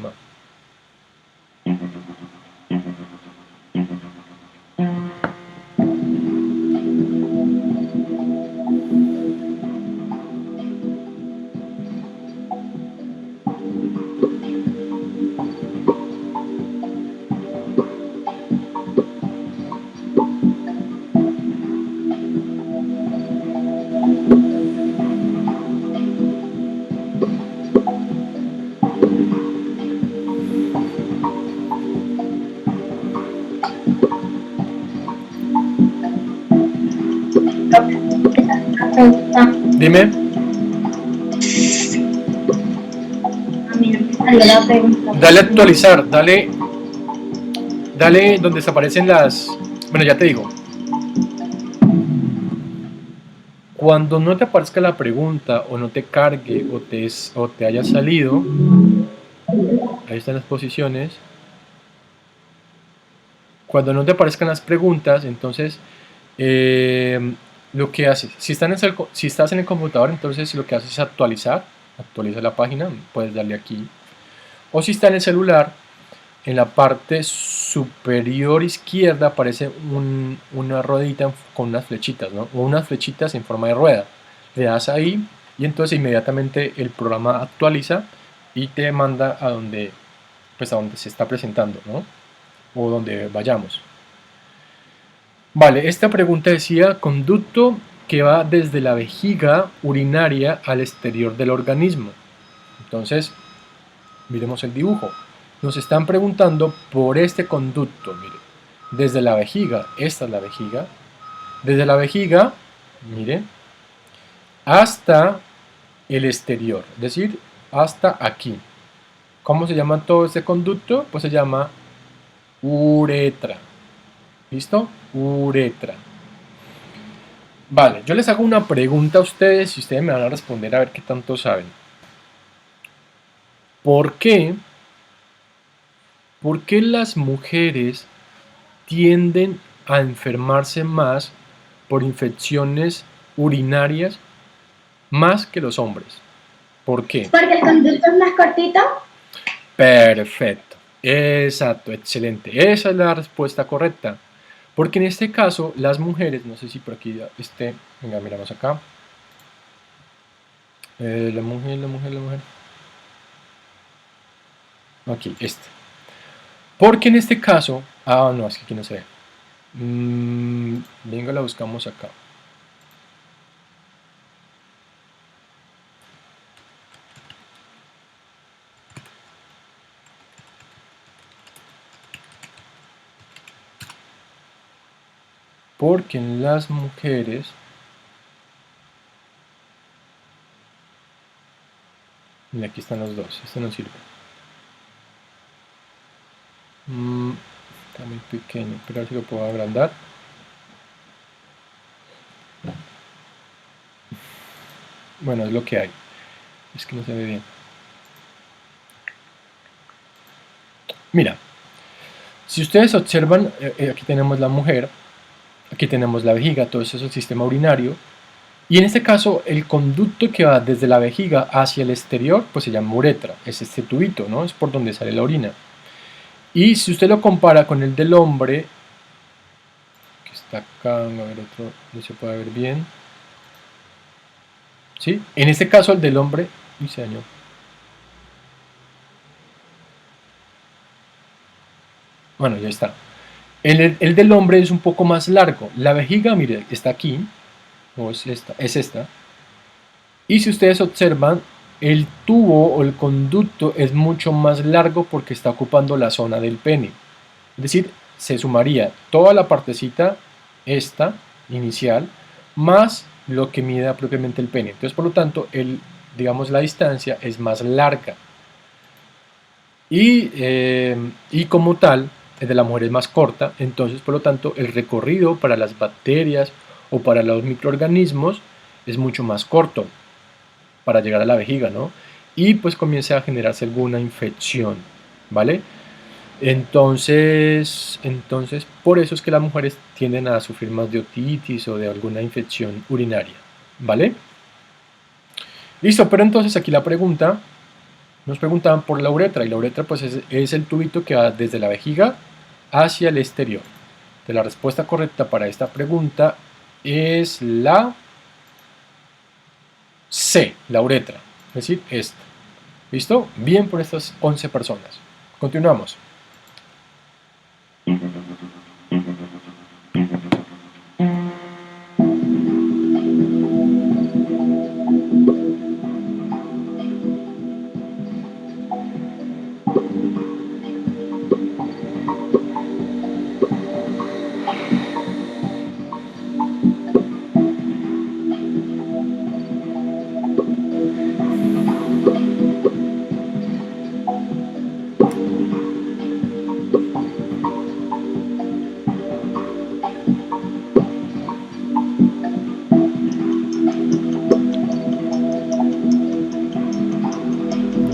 Dime. A mí no me salió la pregunta. Dale a actualizar, dale donde se aparecen las... Bueno, ya te digo. Cuando no te aparezca la pregunta o no te cargue o te haya salido, ahí están las posiciones. Cuando no te aparezcan las preguntas, entonces lo que haces, si estás en el computador, entonces lo que haces es actualiza la página, puedes darle aquí. O si está en el celular, en la parte superior izquierda aparece una ruedita con unas flechitas, ¿no? O unas flechitas en forma de rueda. Le das ahí y entonces inmediatamente el programa actualiza y te manda a donde, pues a donde se está presentando, ¿no? O donde vayamos. Vale, esta pregunta decía conducto que va desde la vejiga urinaria al exterior del organismo. Entonces, miremos el dibujo. Nos están preguntando por este conducto, mire, desde la vejiga, esta es la vejiga, desde la vejiga, mire, hasta el exterior, es decir, hasta aquí. ¿Cómo se llama todo este conducto? Pues se llama uretra. ¿Listo? Uretra. Vale, yo les hago una pregunta a ustedes y ustedes me van a responder a ver qué tanto saben. ¿Por qué las mujeres tienden a enfermarse más por infecciones urinarias más que los hombres? ¿Por qué? Porque el conducto es más cortito. Perfecto, exacto, excelente. Esa es la respuesta correcta. Porque en este caso, las mujeres, no sé si por aquí venga, miramos acá. La mujer. Aquí, Porque en este caso, no, es que aquí no se ve. Venga, la buscamos acá. Porque en las mujeres y aquí están los dos, este no sirve. Está muy pequeño, pero a ver si lo puedo agrandar. Bueno, es lo que hay. Es que no se ve bien. Mira, si ustedes observan, aquí tenemos la mujer, aquí tenemos la vejiga, todo eso es el sistema urinario. Y en este caso, el conducto que va desde la vejiga hacia el exterior, pues se llama uretra. Es este tubito, ¿no? Es por donde sale la orina. Y si usted lo compara con el del hombre, que está acá, a ver otro, no se puede ver bien. ¿Sí? En este caso, el del hombre, uy, se dañó. Bueno, ya está. El del hombre es un poco más largo. La vejiga, mire, está aquí, o es esta. Y si ustedes observan, el tubo o el conducto es mucho más largo porque está ocupando la zona del pene. Es decir, se sumaría toda la partecita, esta, inicial, más lo que mida propiamente el pene. Entonces, por lo tanto, digamos, la distancia es más larga. Y como tal, el de la mujer es más corta, entonces por lo tanto el recorrido para las bacterias o para los microorganismos es mucho más corto para llegar a la vejiga, ¿no? Y pues comienza a generarse alguna infección, ¿vale? Entonces por eso es que las mujeres tienden a sufrir más de otitis o de alguna infección urinaria, ¿vale? Listo, pero entonces aquí la pregunta, nos preguntaban por la uretra, y la uretra pues es el tubito que va desde la vejiga hacia el exterior. Entonces, la respuesta correcta para esta pregunta es la C, la uretra, es decir, esta. ¿Listo? Bien por estas 11 personas. Continuamos.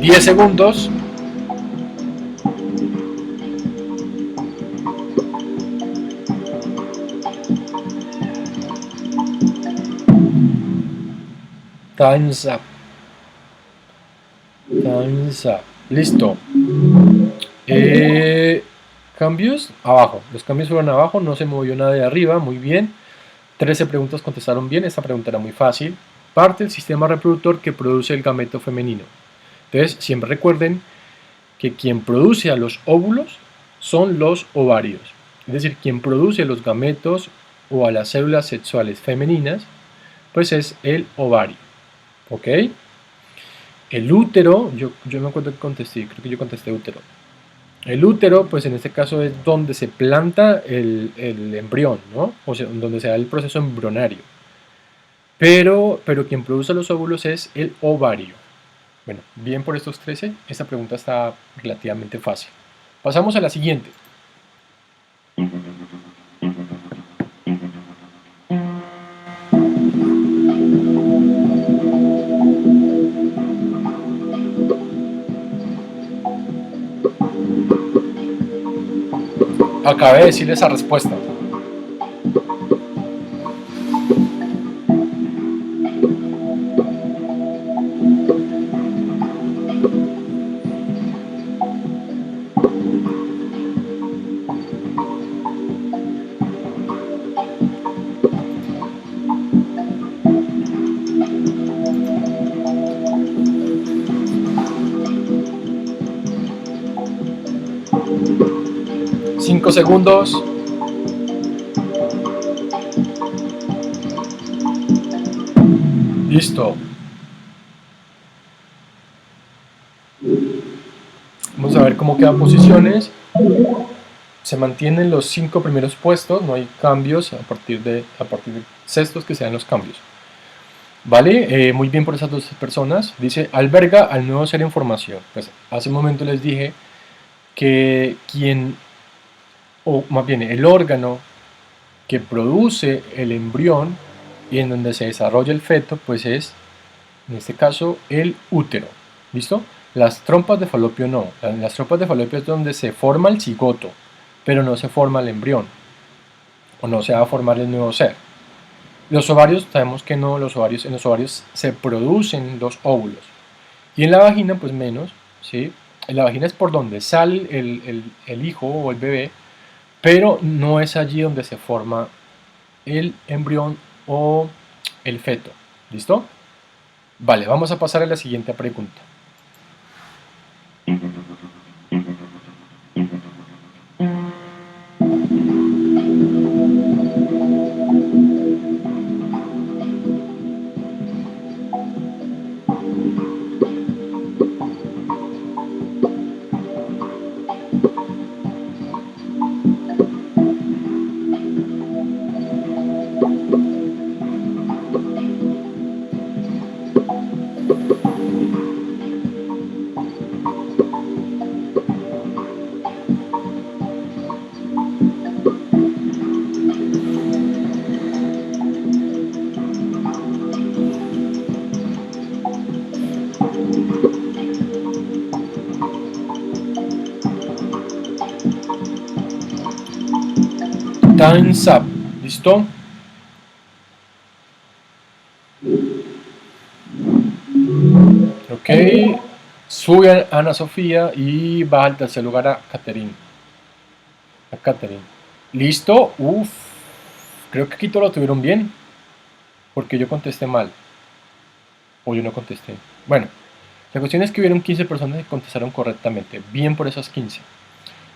10 segundos. Time's up. Time's up. Listo. Cambios abajo. Los cambios fueron abajo, no se movió nada de arriba. Muy bien. 13 preguntas contestaron bien. Esta pregunta era muy fácil. Parte del sistema reproductor que produce el gameto femenino. Entonces, siempre recuerden que quien produce a los óvulos son los ovarios. Es decir, quien produce los gametos o a las células sexuales femeninas, pues es el ovario. ¿Ok? El útero, yo me acuerdo que contesté, creo que yo contesté útero. El útero, pues en este caso es donde se planta el embrión, ¿no? O sea, donde se da el proceso embrionario. Pero quien produce los óvulos es el ovario. Bueno, bien por estos 13, esta pregunta está relativamente fácil. Pasamos a la siguiente. Acabé de decirle esa respuesta. Cinco segundos. Listo. Vamos a ver cómo quedan posiciones. Se mantienen los 5 primeros puestos, no hay cambios a partir de sextos que sean los cambios. Vale, muy bien por esas dos personas. Dice, alberga al nuevo ser en formación. Pues hace un momento les dije que o más bien el órgano que produce el embrión y en donde se desarrolla el feto, pues es, en este caso, el útero. ¿Listo? Las trompas de falopio no. Las trompas de falopio es donde se forma el cigoto, pero no se forma el embrión, o no se va a formar el nuevo ser. Los ovarios, sabemos que no, en los ovarios se producen los óvulos. Y en la vagina, pues menos, ¿sí? En la vagina es por donde sale el hijo o el bebé, pero no es allí donde se forma el embrión o el feto. ¿Listo? Vale, vamos a pasar a la siguiente pregunta. Time's up. ¿Listo? Ok. Sube a Ana Sofía y va al tercer lugar a Catherine. ¿Listo? Uf. Creo que aquí todo lo tuvieron bien. Porque yo contesté mal. O yo no contesté. Bueno, la cuestión es que hubieron 15 personas que contestaron correctamente. Bien por esas 15.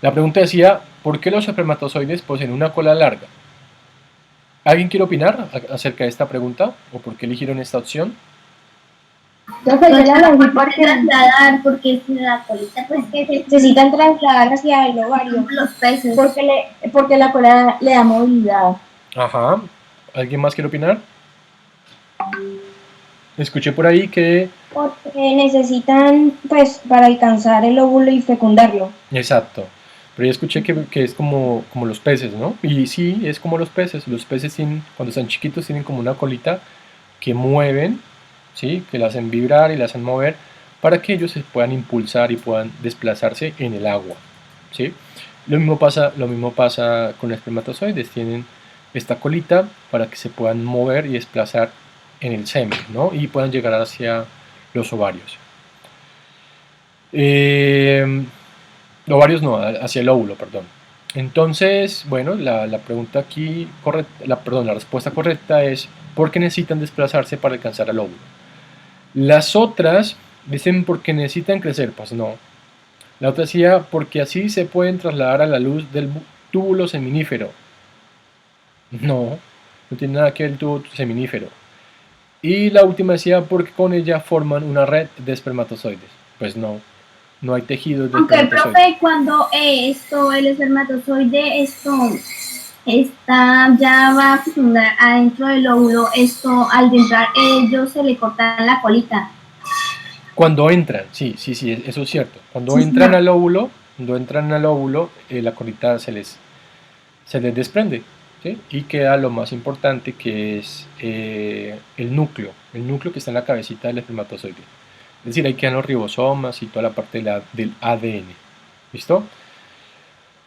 La pregunta decía, ¿por qué los espermatozoides poseen una cola larga? ¿Alguien quiere opinar acerca de esta pregunta? ¿O por qué eligieron esta opción? Yo la elegí porque trasladar, porque la colita pues que se Necesitan trasladar hacia el ovario los peces. porque la cola le da movilidad. Ajá. ¿Alguien más quiere opinar? Escuché por ahí que... Porque necesitan, pues, para alcanzar el óvulo y fecundarlo. Exacto. Pero yo escuché que es como los peces, ¿no? Y sí, es como los peces. Los peces tienen, cuando están chiquitos tienen como una colita que mueven, ¿sí? Que la hacen vibrar y la hacen mover para que ellos se puedan impulsar y puedan desplazarse en el agua, ¿sí? Lo mismo pasa con los espermatozoides. Tienen esta colita para que se puedan mover y desplazar en el semen, ¿no? Y puedan llegar hacia los ovarios. Ovarios no, hacia el óvulo, perdón. Entonces, bueno, la pregunta aquí correcta, la respuesta correcta es ¿por qué necesitan desplazarse para alcanzar el óvulo? Las otras dicen porque necesitan crecer, pues no. La otra decía porque así se pueden trasladar a la luz del túbulo seminífero. No, no tiene nada que ver el túbulo seminífero. Y la última decía porque con ella forman una red de espermatozoides. Pues no, no hay tejidos de Aunque, espermatozoides. profe, cuando el espermatozoide, ya va a fecundar adentro del óvulo, al entrar ellos se le cortan la colita. Cuando entran, sí, eso es cierto. Cuando entran al óvulo, la colita se les desprende, ¿sí? Y queda lo más importante que es el núcleo que está en la cabecita del espermatozoide. Es decir, ahí quedan los ribosomas y toda la parte del ADN. ¿Listo?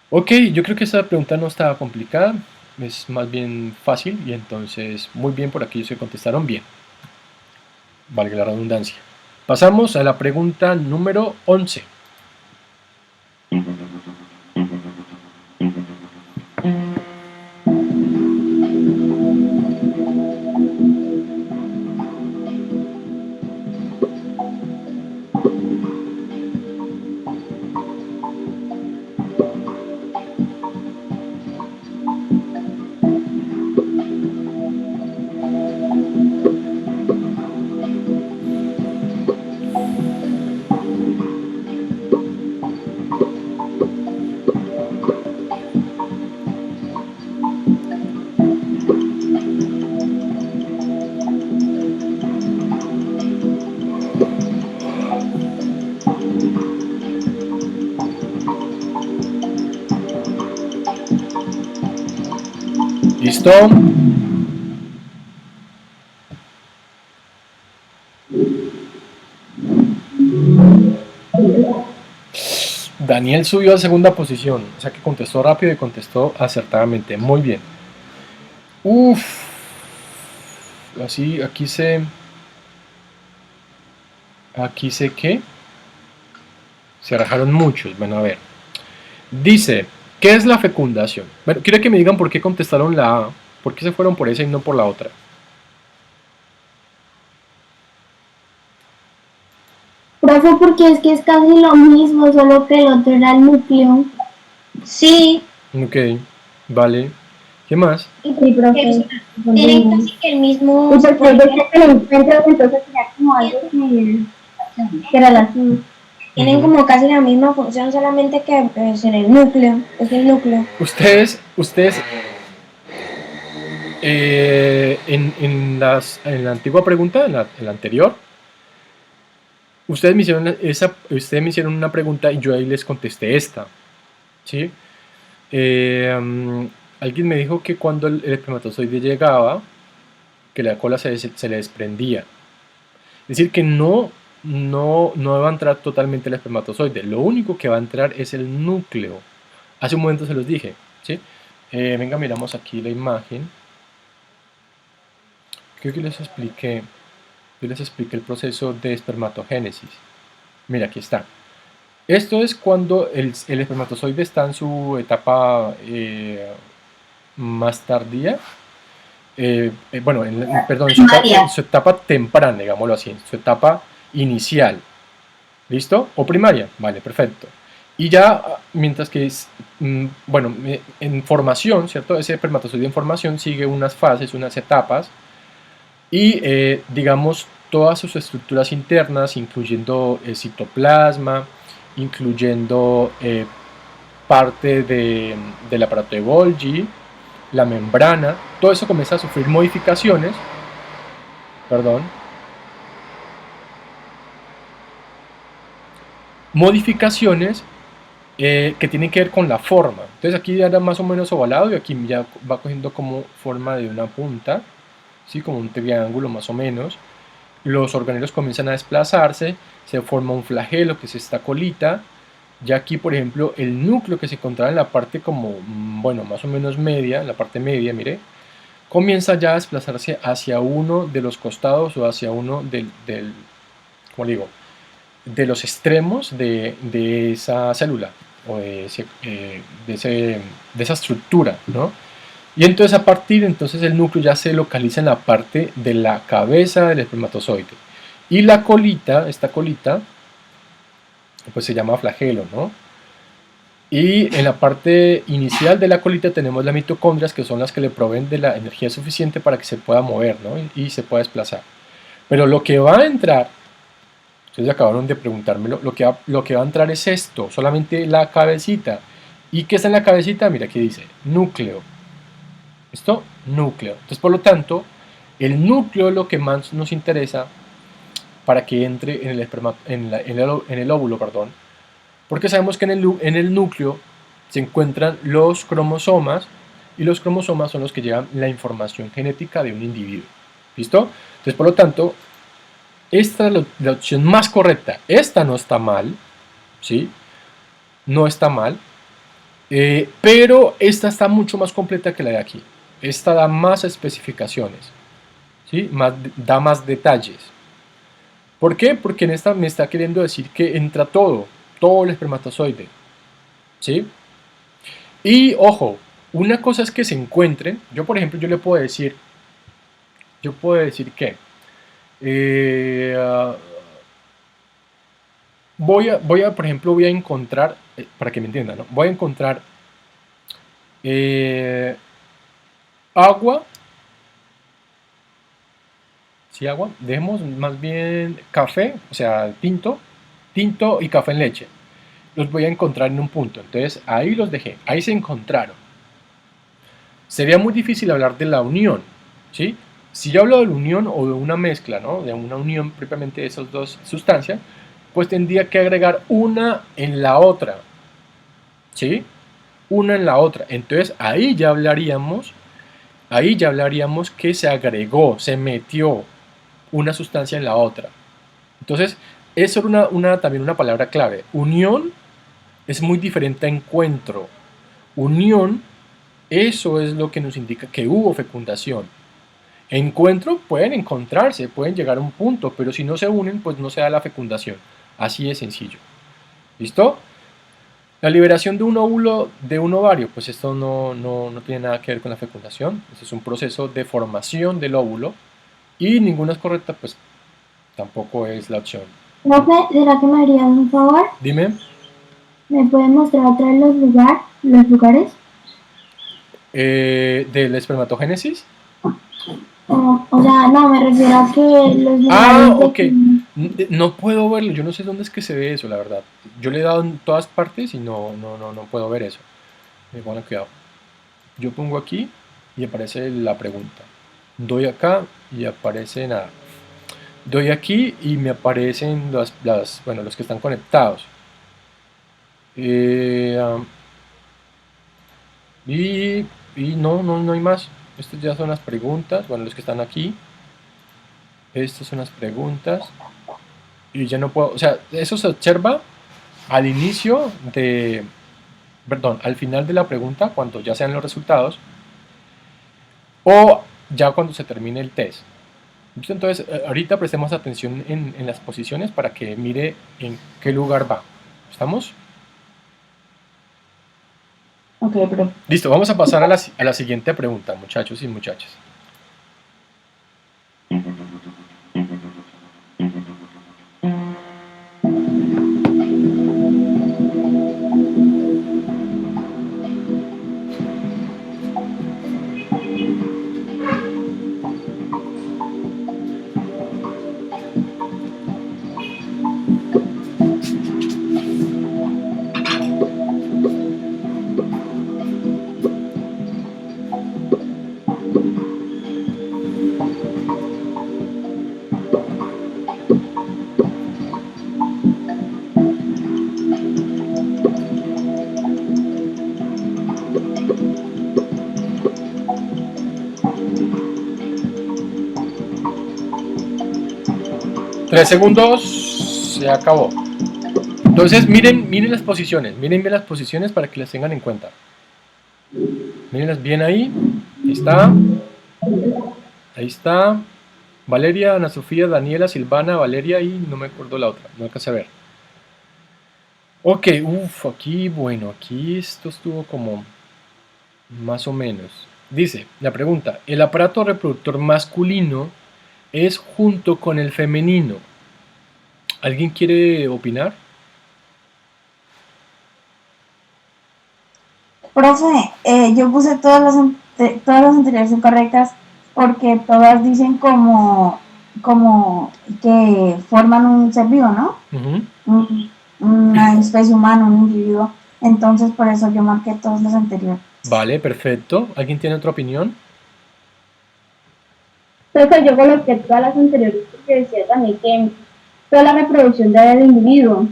Ok, yo creo que esta pregunta no estaba complicada, es más bien fácil y entonces muy bien por aquellos que contestaron bien. Valga la redundancia. Pasamos a la pregunta número 11. ¿Listo? Daniel subió a segunda posición, o sea que contestó rápido y contestó acertadamente. Muy bien. Uf. Así, aquí sé que se rajaron muchos. Bueno, a ver. Dice, ¿qué es la fecundación? Bueno, quiero que me digan por qué contestaron la A. ¿Por qué se fueron por esa y no por la otra? Profe, porque es que es casi lo mismo, solo que el otro era el núcleo. Sí. Ok, vale. ¿Qué más? Sí, profe. Tienen casi que el mismo. Y porque hay veces que lo encuentras, entonces sería como algo que relaciona. Tienen como casi la misma función, solamente que pues, en el núcleo. Es el núcleo. Ustedes en la antigua pregunta, en la anterior, ustedes me hicieron una pregunta y yo ahí les contesté esta, ¿sí? Alguien me dijo que cuando el espermatozoide llegaba, que la cola se le desprendía. Es decir, que no va a entrar totalmente el espermatozoide, lo único que va a entrar es el núcleo. Hace un momento se los dije, ¿sí? Venga, miramos aquí la imagen. Creo que les expliqué el proceso de espermatogénesis. Mira, aquí está. Esto es cuando el espermatozoide está en su etapa más tardía. Perdón, en su etapa temprana, digámoslo así, en su etapa inicial. ¿Listo? O primaria. Vale, perfecto. Y ya, mientras que en formación, ¿cierto? Ese espermatozoide en formación sigue unas fases, unas etapas. Y digamos todas sus estructuras internas, incluyendo el citoplasma, incluyendo parte del aparato de Golgi, la membrana, todo eso comienza a sufrir modificaciones, perdón, modificaciones que tienen que ver con la forma. Entonces aquí ya era más o menos ovalado y aquí ya va cogiendo como forma de una punta, ¿sí? Como un triángulo más o menos. Los organelos comienzan a desplazarse, se forma un flagelo que es esta colita. Ya aquí, por ejemplo, el núcleo que se encontraba en la parte como, bueno, más o menos media, en la parte media, mire, comienza ya a desplazarse hacia uno de los costados o hacia uno ¿cómo digo? De los extremos de esa célula o de esa estructura, ¿no? Y entonces a partir, entonces el núcleo ya se localiza en la parte de la cabeza del espermatozoide. Y la colita, esta colita, pues se llama flagelo, ¿no? Y en la parte inicial de la colita tenemos las mitocondrias, que son las que le proveen de la energía suficiente para que se pueda mover, ¿no? Y se pueda desplazar. Pero lo que va a entrar, ustedes acabaron de preguntármelo, lo que va a entrar es esto, solamente la cabecita. ¿Y qué está en la cabecita? Mira, aquí dice núcleo. ¿Esto? Núcleo. Entonces, por lo tanto, el núcleo es lo que más nos interesa para que entre en el óvulo, perdón, porque sabemos que en el núcleo se encuentran los cromosomas y los cromosomas son los que llevan la información genética de un individuo. ¿Listo? Entonces, por lo tanto, esta es la opción más correcta. Esta no está mal, ¿sí? No está mal, pero esta está mucho más completa que la de aquí. Esta da más especificaciones, ¿sí? Da más detalles. ¿Por qué? Porque en esta me está queriendo decir que entra todo el espermatozoide, ¿sí? Y ojo, una cosa es que se encuentren. Yo, por ejemplo, yo puedo decir que por ejemplo, voy a encontrar, para que me entiendan, ¿no? Voy a encontrar agua, ¿sí? Agua, dejemos más bien café, o sea, tinto y café en leche. Los voy a encontrar en un punto, entonces ahí los dejé, ahí se encontraron. Sería muy difícil hablar de la unión, ¿sí? Si yo hablo de la unión o de una mezcla, ¿no? De una unión propiamente de esas dos sustancias, pues tendría que agregar una en la otra, ¿sí? Una en la otra. Entonces ahí ya hablaríamos que se agregó, se metió una sustancia en la otra. Entonces, eso es también una palabra clave. Unión es muy diferente a encuentro. Unión, eso es lo que nos indica que hubo fecundación. Encuentro, pueden encontrarse, pueden llegar a un punto, pero si no se unen, pues no se da la fecundación. Así de sencillo. ¿Listo? La liberación de un óvulo de un ovario, pues esto no tiene nada que ver con la fecundación. Este es un proceso de formación del óvulo y ninguna es correcta, pues tampoco es la opción. Profe, ¿será que me harías un favor? Dime. ¿Me pueden mostrar otra vez los lugares? ¿Del espermatogénesis? O sea, no, me refiero a que los lugares ok. No puedo verlo, yo no sé dónde es que se ve eso, la verdad. Yo le he dado en todas partes y no puedo ver eso. Bueno, cuidado. Yo pongo aquí y aparece la pregunta. Doy acá y aparece nada. Doy aquí y me aparecen los que están conectados. Y no hay más. Estas ya son las preguntas. Bueno, los que están aquí. Estas son las preguntas. Y ya no puedo. O sea, eso se observa al inicio al final de la pregunta, cuando ya sean los resultados. O ya cuando se termine el test. Entonces, ahorita prestemos atención en las posiciones para que mire en qué lugar va. ¿Estamos? Ok, pero... Listo, vamos a pasar a la siguiente pregunta, muchachos y muchachas. 3 segundos, se acabó. Entonces miren las posiciones, miren bien las posiciones para que las tengan en cuenta. Mírenlas bien ahí. Ahí está. Ahí está. Valeria, Ana Sofía, Daniela, Silvana, Valeria y no me acuerdo la otra, no alcancé a ver. Ok, aquí, bueno, aquí esto estuvo como más o menos. Dice, la pregunta, ¿el aparato reproductor masculino es junto con el femenino? ¿Alguien quiere opinar? Profe, yo puse todas las anteriores son correctas porque todas dicen como que forman un ser vivo, ¿no? Una especie humana, un individuo. Entonces, por eso yo marqué todas las anteriores. Vale, perfecto. ¿Alguien tiene otra opinión? Entonces yo coloqué todas las anteriores porque decía también que toda la reproducción del individuo.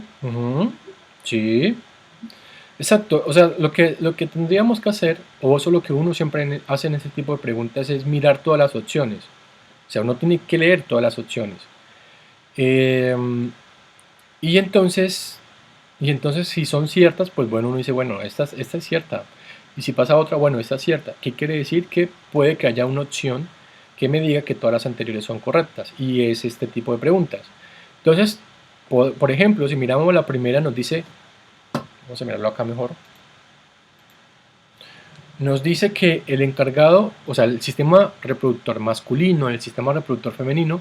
Sí. Exacto, o sea, lo que tendríamos que hacer, o eso es lo que uno siempre hace en este tipo de preguntas, es mirar todas las opciones. O sea, uno tiene que leer todas las opciones. Y entonces si son ciertas, pues bueno, uno dice, bueno, esta es cierta. Y si pasa otra, bueno, esta es cierta. ¿Qué quiere decir? Que puede que haya una opción que me diga que todas las anteriores son correctas. Y es este tipo de preguntas. Entonces, por ejemplo, si miramos la primera, nos dice, vamos a mirarlo acá mejor, nos dice que el encargado, o sea, el sistema reproductor masculino y el sistema reproductor femenino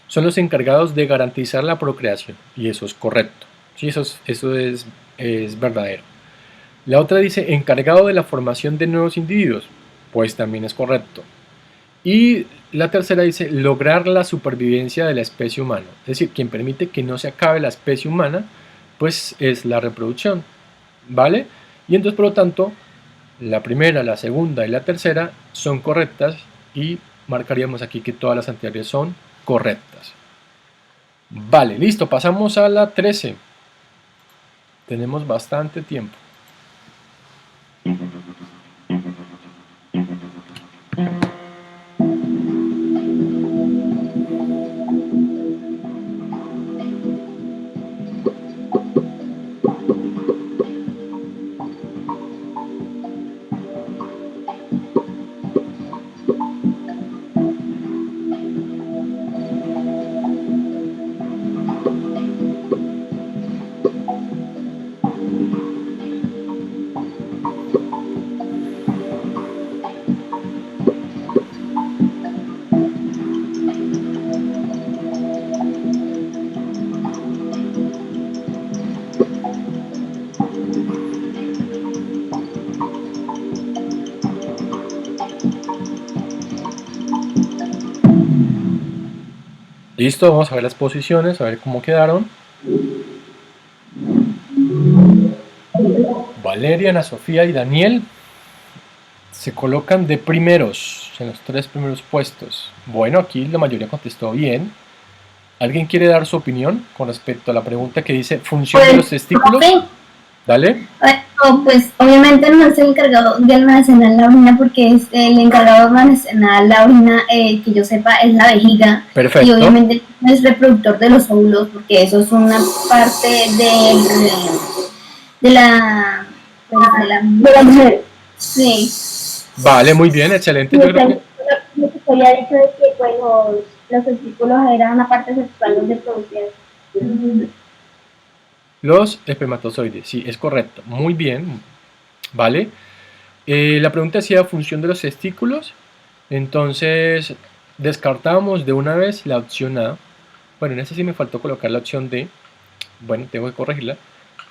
son los encargados de garantizar la procreación, y eso es correcto, ¿sí? Eso es verdadero. La otra dice encargado de la formación de nuevos individuos, pues también es correcto. Y la tercera dice lograr la supervivencia de la especie humana, es decir, quien permite que no se acabe la especie humana, pues es la reproducción, ¿vale? Y entonces, por lo tanto, la primera, la segunda y la tercera son correctas y marcaríamos aquí que todas las anteriores son correctas. Vale, listo, pasamos a la 13. Tenemos bastante tiempo. Listo, vamos a ver las posiciones, a ver cómo quedaron. Valeria, Ana Sofía y Daniel se colocan de primeros, en los 3 primeros puestos. Bueno, aquí la mayoría contestó bien. ¿Alguien quiere dar su opinión con respecto a la pregunta que dice función de los testículos? Dale. Pues obviamente no es el encargado de almacenar la orina porque es el encargado de almacenar la orina, que yo sepa, es la vejiga. Perfecto. Y obviamente no es reproductor de los óvulos porque eso es una parte de la mujer. Sí. Vale, muy bien, excelente. Yo creo que lo que había dicho es que pues, los testículos eran una parte sexual de producción. los espermatozoides, sí, es correcto. Muy bien, vale. La pregunta decía función de los testículos. Entonces, descartamos de una vez la opción A. Bueno, en esta sí me faltó colocar la opción D. Bueno, tengo que corregirla.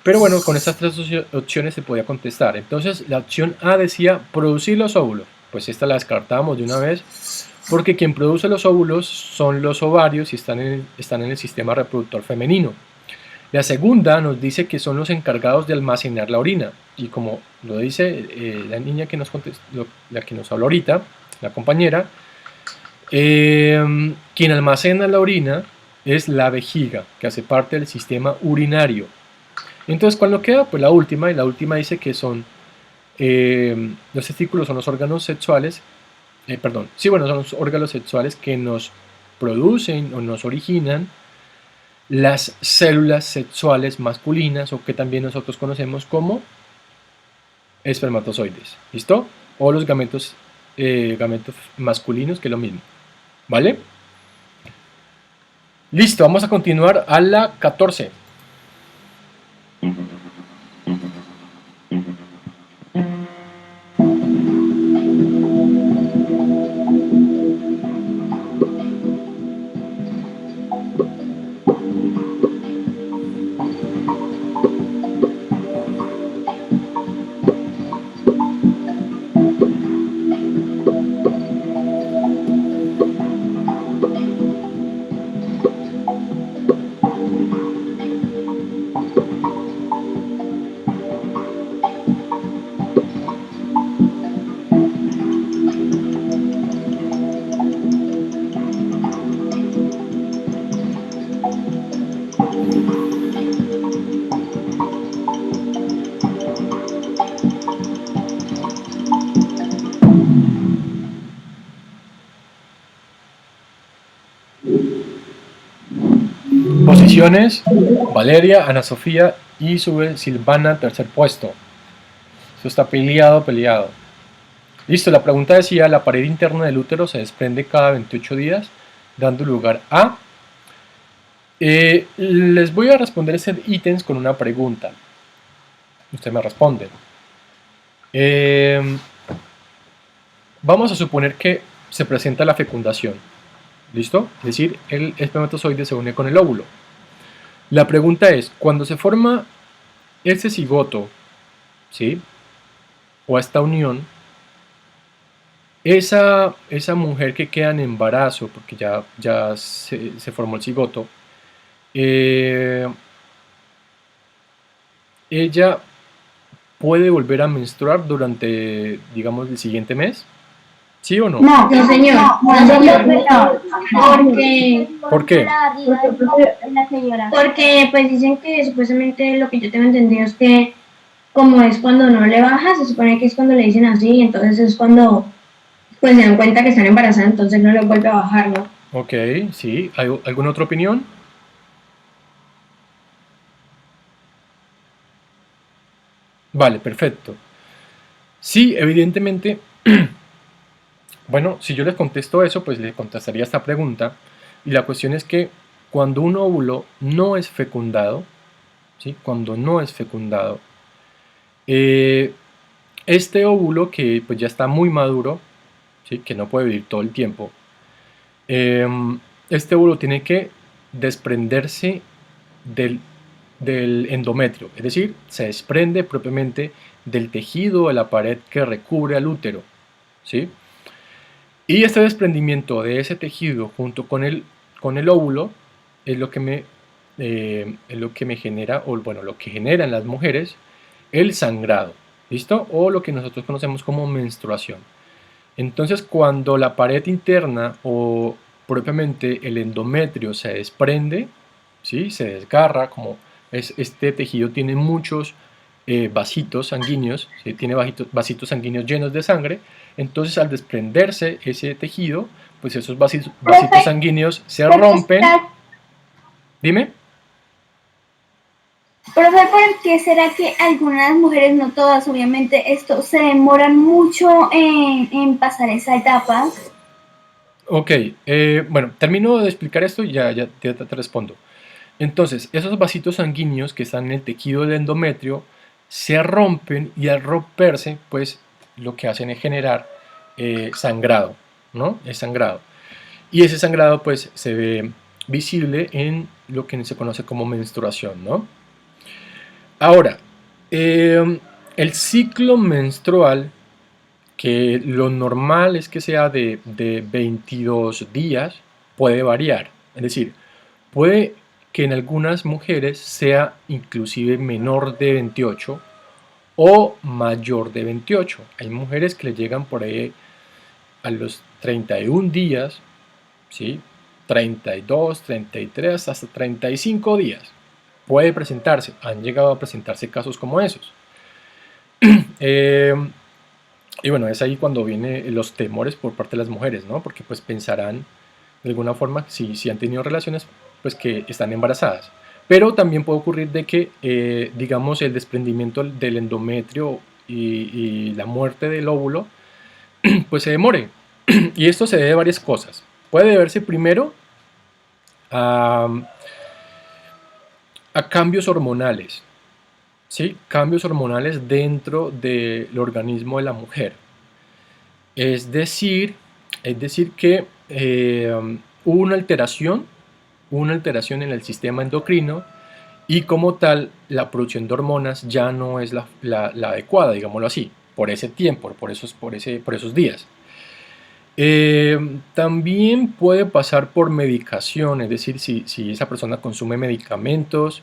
Pero bueno, con estas 3 opciones se podía contestar. Entonces, la opción A decía producir los óvulos. Pues esta la descartamos de una vez, porque quien produce los óvulos son los ovarios y están en el sistema reproductor femenino. La segunda nos dice que son los encargados de almacenar la orina. Y como lo dice la niña que nos contestó, la que nos habló ahorita, la compañera, quien almacena la orina es la vejiga, que hace parte del sistema urinario. Entonces, ¿cuál nos queda? Pues la última, y la última dice que son los testículos son los órganos sexuales, son los órganos sexuales que nos producen o nos originan las células sexuales masculinas, o que también nosotros conocemos como espermatozoides, ¿listo? O los gametos masculinos, que es lo mismo, ¿vale? Listo, vamos a continuar a la 14. Posiciones: Valeria, Ana Sofía y sube Silvana, tercer puesto. Esto está peleado. Listo, la pregunta decía: la pared interna del útero se desprende cada 28 días, dando lugar a... les voy a responder ese ítems con una pregunta. Ustedes me responden. Vamos a suponer que se presenta la fecundación. ¿Listo? Es decir, el espermatozoide se une con el óvulo. La pregunta es: cuando se forma ese cigoto, ¿sí?, o esta unión, esa mujer que queda en embarazo, porque ya se formó el cigoto, ella puede volver a menstruar durante, digamos, el siguiente mes, ¿sí o no? No, No, señor. no, señor. ¿Por qué? Porque pues dicen que supuestamente lo que yo tengo entendido es que como es cuando no le baja, se supone que es cuando le dicen así, entonces es cuando pues se dan cuenta que están embarazadas, entonces no le vuelve a bajar, ¿no? Ok, sí. ¿Alguna otra opinión? Vale, perfecto. Sí, evidentemente, bueno, si yo les contesto eso, pues les contestaría esta pregunta. Y la cuestión es que cuando un óvulo no es fecundado, ¿sí?, cuando no es fecundado, este óvulo que pues ya está muy maduro, ¿sí?, que no puede vivir todo el tiempo, este óvulo tiene que desprenderse del endometrio, es decir, se desprende propiamente del tejido de la pared que recubre al útero, ¿sí? Y este desprendimiento de ese tejido junto con el óvulo es lo que me genera, o bueno, lo que genera en las mujeres el sangrado, ¿listo? O lo que nosotros conocemos como menstruación. Entonces, cuando la pared interna o propiamente el endometrio se desprende, ¿sí?, se desgarra, como este tejido tiene muchos vasitos sanguíneos, ¿sí?, tiene vasitos sanguíneos llenos de sangre. Entonces, al desprenderse ese tejido, pues esos vasitos sanguíneos se rompen. Dime. Profe, ¿por qué será que algunas mujeres, no todas obviamente, se demoran mucho en pasar esa etapa? Ok, bueno, termino de explicar esto y ya te respondo. Entonces, esos vasitos sanguíneos que están en el tejido del endometrio se rompen, y al romperse, pues lo que hacen es generar sangrado, ¿no? Es sangrado. Y ese sangrado pues se ve visible en lo que se conoce como menstruación, ¿no? Ahora, el ciclo menstrual, que lo normal es que sea de 22 días, puede variar. Es decir, puede que en algunas mujeres sea inclusive menor de 28 o mayor de 28. Hay mujeres que le llegan por ahí a los 31 días, ¿sí?, 32, 33, hasta 35 días. Puede presentarse, han llegado a presentarse casos como esos. Y bueno, es ahí cuando vienen los temores por parte de las mujeres, ¿no? Porque pues pensarán de alguna forma, si han tenido relaciones, pues que están embarazadas. Pero también puede ocurrir de que, digamos, el desprendimiento del endometrio y la muerte del óvulo, pues se demore. Y esto se debe a varias cosas. Puede deberse primero a cambios hormonales, ¿sí? Cambios hormonales dentro del organismo de la mujer. Es decir que hubo una alteración en el sistema endocrino y como tal la producción de hormonas ya no es la adecuada, digámoslo así, por ese tiempo, por esos días. También puede pasar por medicación, es decir, si esa persona consume medicamentos,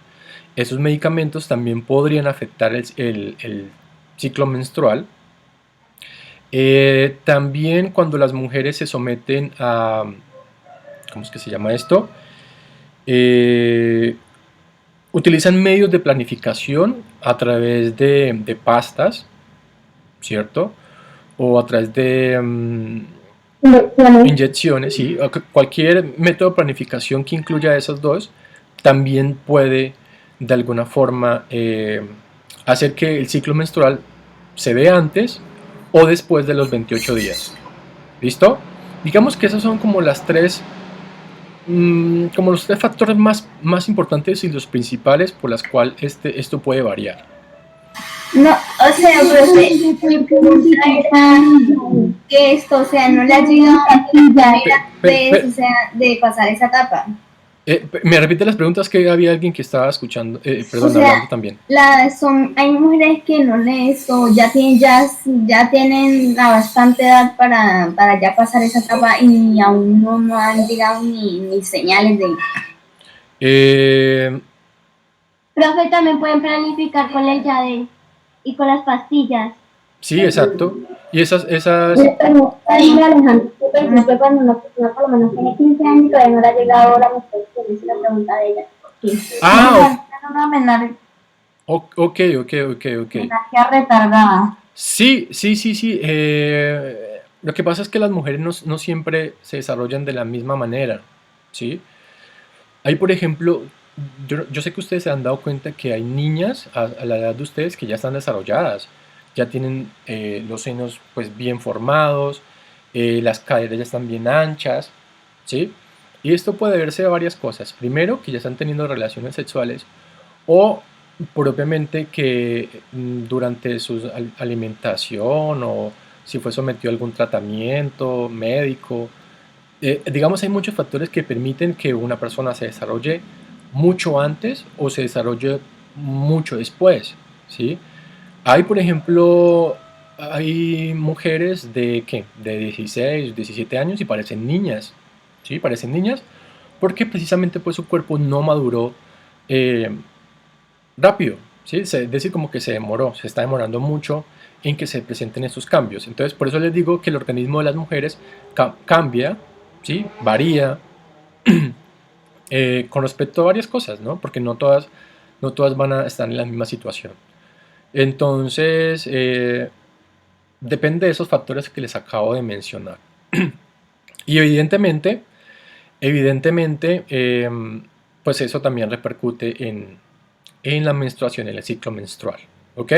esos medicamentos también podrían afectar el ciclo menstrual. También cuando las mujeres se someten a, ¿cómo es que se llama esto? Utilizan medios de planificación a través de pastas, ¿cierto? O a través de inyecciones, sí. Cualquier método de planificación que incluya esos dos también puede de alguna forma hacer que el ciclo menstrual se dé antes o después de los 28 días. ¿Listo? Digamos que esos son como las tres, como los tres factores más importantes y los principales por las cuales esto puede variar. No, o sea, profe, mi pregunta era que esto, o sea, no le ha llegado a la primera vez, o sea, de pasar esa etapa. Me repite las preguntas, que había alguien que estaba escuchando, perdón, o sea, hablando también. Hay mujeres que no ya tienen la bastante edad para ya pasar esa etapa y aún no han llegado ni señales de... Profe, también pueden planificar con el Yadel y con las pastillas. Sí, exacto. Y esas... Alejandro, cuando una persona por lo menos tiene 15 años y todavía no le ha llegado la menstruación, esa es la pregunta de ella. Ok. Menarquía retardada. Sí. Lo que pasa es que las mujeres no siempre se desarrollan de la misma manera, ¿sí? Hay, por ejemplo, yo sé que ustedes se han dado cuenta que hay niñas a la edad de ustedes que ya están desarrolladas, ya tienen los senos pues bien formados, las caderas ya están bien anchas, ¿sí? Y esto puede deberse a varias cosas. Primero, que ya están teniendo relaciones sexuales, o propiamente que durante su alimentación o si fue sometido a algún tratamiento médico, digamos, hay muchos factores que permiten que una persona se desarrolle mucho antes o se desarrolle mucho después, ¿sí? Hay, por ejemplo, hay mujeres de 16, 17 años y parecen niñas, ¿sí? Parecen niñas porque precisamente pues su cuerpo no maduró rápido, ¿sí? Es decir, como que se está demorando mucho en que se presenten estos cambios. Entonces, por eso les digo que el organismo de las mujeres cambia, ¿sí? Varía con respecto a varias cosas, ¿no? Porque no todas van a estar en la misma situación. Entonces, depende de esos factores que les acabo de mencionar. Y evidentemente, pues eso también repercute en la menstruación, en el ciclo menstrual. ¿Ok?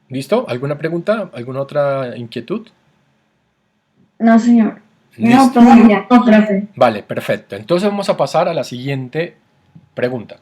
¿Listo? ¿Alguna pregunta? ¿Alguna otra inquietud? No, señor. Listo. No, profe. Vale, perfecto. Entonces vamos a pasar a la siguiente pregunta.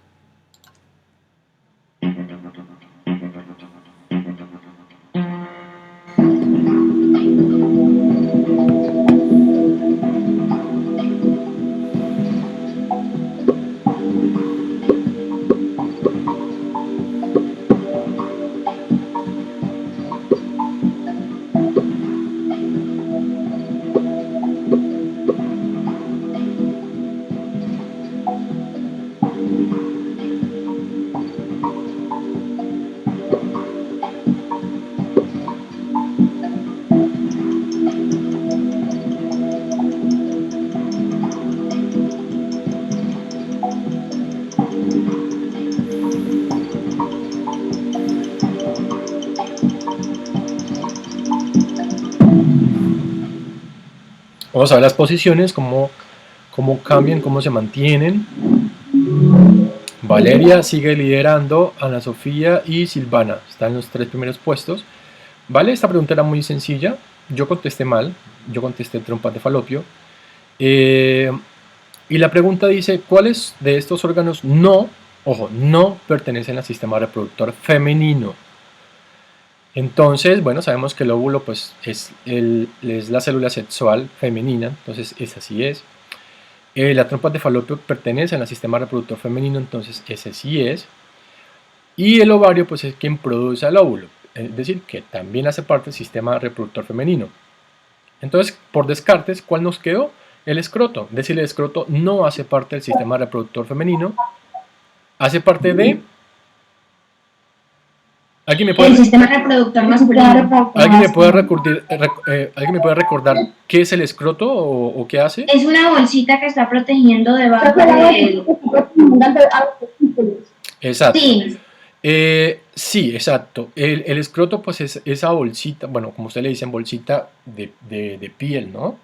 Vamos a ver las posiciones, cómo cómo cambian, cómo se mantienen. Valeria sigue liderando, Ana Sofía y Silvana están en los 3 primeros puestos. Vale, esta pregunta era muy sencilla, yo contesté mal, yo contesté trompas de falopio. Y la pregunta dice, ¿cuáles de estos órganos no pertenecen al sistema reproductor femenino? Entonces, bueno, sabemos que el óvulo pues, es la célula sexual femenina, entonces esa sí es. La trompa de falopio pertenece al sistema reproductor femenino, entonces ese sí es. Y el ovario pues es quien produce el óvulo, es decir, que también hace parte del sistema reproductor femenino. Entonces, por descartes, ¿cuál nos quedó? El escroto. Es decir, el escroto no hace parte del sistema reproductor femenino, hace parte de... El sistema reproductor masculino. ¿Alguien me puede recordar qué es el escroto o qué hace? Es una bolsita que está protegiendo debajo del... Exacto. Sí. Sí, exacto. El escroto pues es esa bolsita, bueno, como usted le dicen, bolsita de piel, ¿no?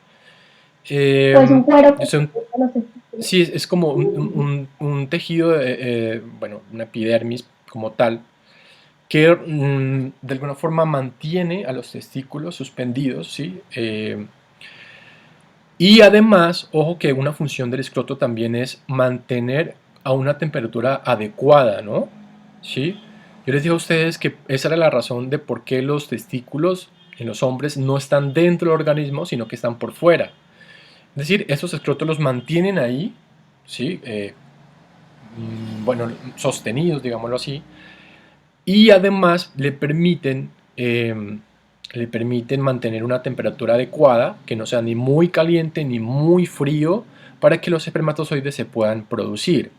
Pues un cuero. Sí, es como un tejido, bueno, una epidermis como tal, que de alguna forma mantiene a los testículos suspendidos, ¿sí? Y además, ojo que una función del escroto también es mantener a una temperatura adecuada, ¿no? ¿Sí? Yo les dije a ustedes que esa era la razón de por qué los testículos en los hombres no están dentro del organismo, sino que están por fuera. Es decir, estos escrotos los mantienen ahí, ¿sí? Bueno, sostenidos, digámoslo así, y además le permiten mantener una temperatura adecuada, que no sea ni muy caliente ni muy frío, para que los espermatozoides se puedan producir.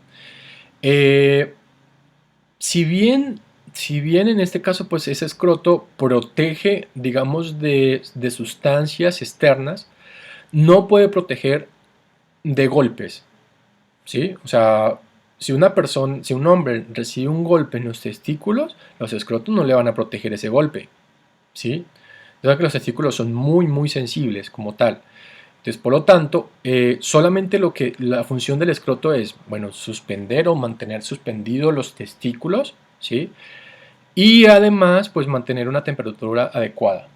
Si bien en este caso pues ese escroto protege, digamos, de sustancias externas, no puede proteger de golpes, ¿sí? O sea, si un hombre recibe un golpe en los testículos, los escrotos no le van a proteger ese golpe, ¿sí? O sea que los testículos son muy, muy sensibles como tal. Entonces, por lo tanto, solamente la función del escroto es, bueno, suspender o mantener suspendidos los testículos, ¿sí? Y además, pues mantener una temperatura adecuada,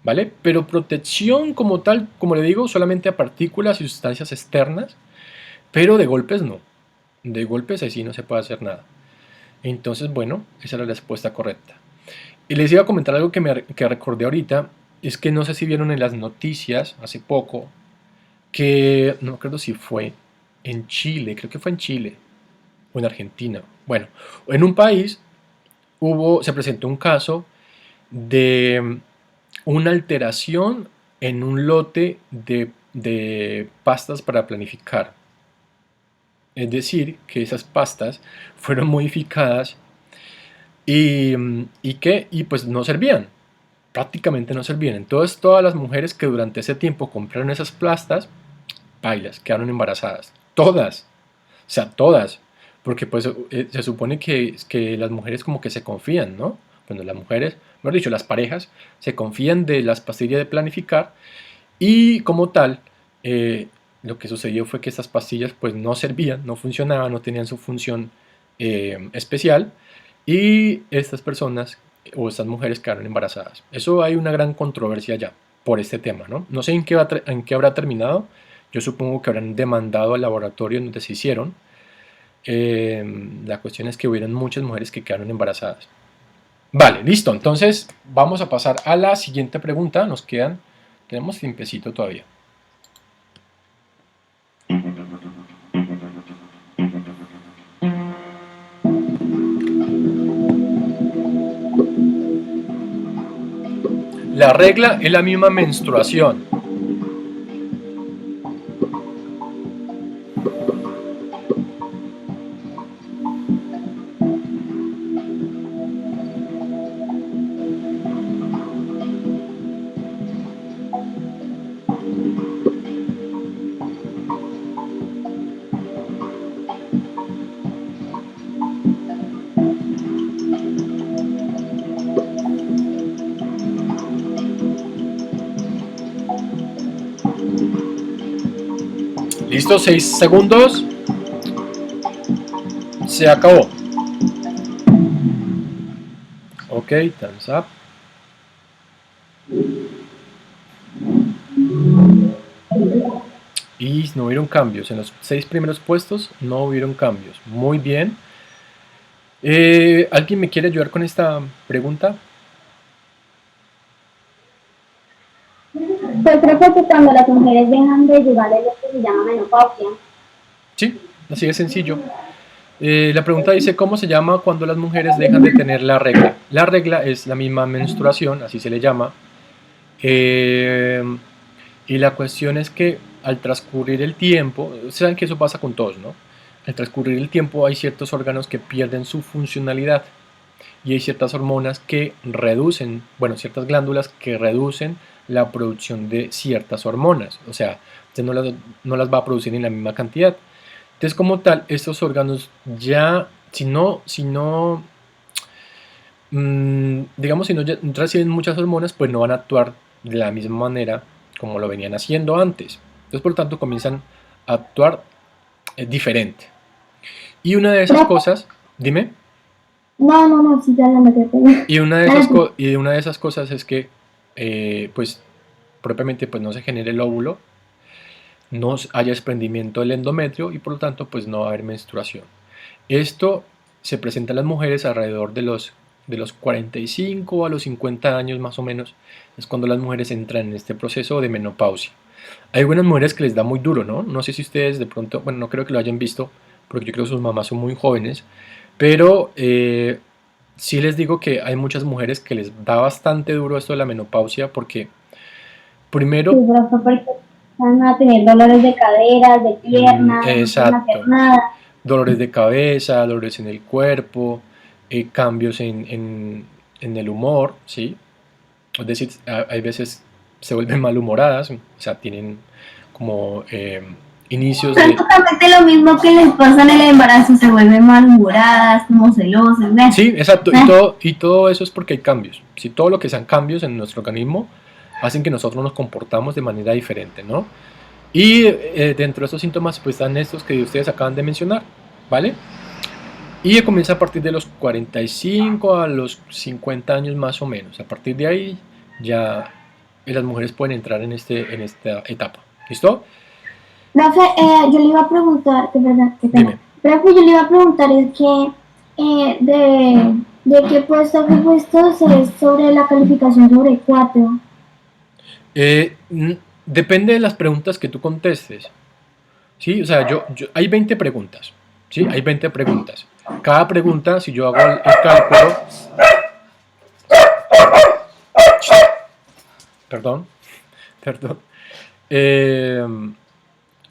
¿vale? Pero protección como tal, como le digo, solamente a partículas y sustancias externas, pero de golpes no. De golpes así no se puede hacer nada. Entonces, bueno, esa era la respuesta correcta. Y les iba a comentar algo que recordé ahorita, es que no sé si vieron en las noticias hace poco, que no me acuerdo si fue en Chile, creo que fue en Chile o en Argentina. Bueno, en un país se presentó un caso de una alteración en un lote de pastas para planificar. Es decir, que esas pastas fueron modificadas y pues no servían, prácticamente no servían. Entonces todas las mujeres que durante ese tiempo compraron esas pastas, bailas, quedaron embarazadas. Todas, o sea, todas. Porque pues se supone que las mujeres como que se confían, ¿no? Bueno, las mujeres, mejor dicho, las parejas se confían de las pastillas de planificar y como tal, lo que sucedió fue que estas pastillas pues no servían, no funcionaban, no tenían su función especial y estas personas o estas mujeres quedaron embarazadas. Eso hay una gran controversia ya por este tema, ¿no? No sé en qué habrá terminado. Yo supongo que habrán demandado al laboratorio donde se hicieron. La cuestión es que hubieron muchas mujeres que quedaron embarazadas. Vale, listo. Entonces vamos a pasar a la siguiente pregunta. Tenemos tiempecito todavía. La regla es la misma menstruación. ¿Listo? 6 segundos. Se acabó. Ok, thumbs up. Y no hubieron cambios. En los 6 primeros puestos no hubieron cambios. Muy bien. ¿Alguien me quiere ayudar con esta pregunta? Pues creo que cuando las mujeres dejan de llevar el que se llama menopausia. Sí, así de sencillo. La pregunta dice, ¿cómo se llama cuando las mujeres dejan de tener la regla? La regla es la misma menstruación, así se le llama. Y la cuestión es que al transcurrir el tiempo, saben que eso pasa con todos, ¿no? Al transcurrir el tiempo hay ciertos órganos que pierden su funcionalidad y hay ciertas hormonas que reducen, bueno, ciertas glándulas que reducen la producción de ciertas hormonas, o sea, usted no las va a producir en la misma cantidad. Entonces, como tal, estos órganos ya, digamos, si no ya reciben muchas hormonas, pues no van a actuar de la misma manera como lo venían haciendo antes. Entonces, por lo tanto, comienzan a actuar diferente. Y una de esas cosas, dime. No, sí, ya la metí. Y una de esas cosas es que, pues, propiamente, pues no se genere el óvulo, no haya desprendimiento del endometrio y por lo tanto, pues no va a haber menstruación. Esto se presenta en las mujeres alrededor de los 45 a los 50 años más o menos, es cuando las mujeres entran en este proceso de menopausia. Hay algunas mujeres que les da muy duro, ¿no? No sé si ustedes de pronto, bueno, no creo que lo hayan visto, porque yo creo que sus mamás son muy jóvenes, pero sí les digo que hay muchas mujeres que les da bastante duro esto de la menopausia, porque primero... Sí, pero fue porque van a tener dolores de caderas, de piernas, exacto. no pueden hacer nada. Dolores de cabeza, dolores en el cuerpo, cambios en el humor, ¿sí? Es decir, hay veces se vuelven malhumoradas, o sea, tienen como inicios de... Prácticamente lo mismo que les pasa en el embarazo, se vuelven malhumoradas, como celosas, ¿ves? Sí, exacto, y todo eso es porque hay cambios. Si todo lo que sean cambios en nuestro organismo hacen que nosotros nos comportamos de manera diferente, ¿no? Y dentro de estos síntomas pues están estos que ustedes acaban de mencionar, ¿vale? Y comienza a partir de los 45 a los 50 años más o menos. A partir de ahí ya las mujeres pueden entrar en esta etapa. ¿Listo? Profe, yo le iba a preguntar, de verdad, qué pena. Dime. Profe, yo le iba a preguntar es que de qué puesto a qué puesto es sobre la calificación sobre 4. Depende de las preguntas que tú contestes. ¿Sí? O sea, hay 20 preguntas. ¿Sí? Hay 20 preguntas. Cada pregunta, si yo hago el cálculo... Perdón.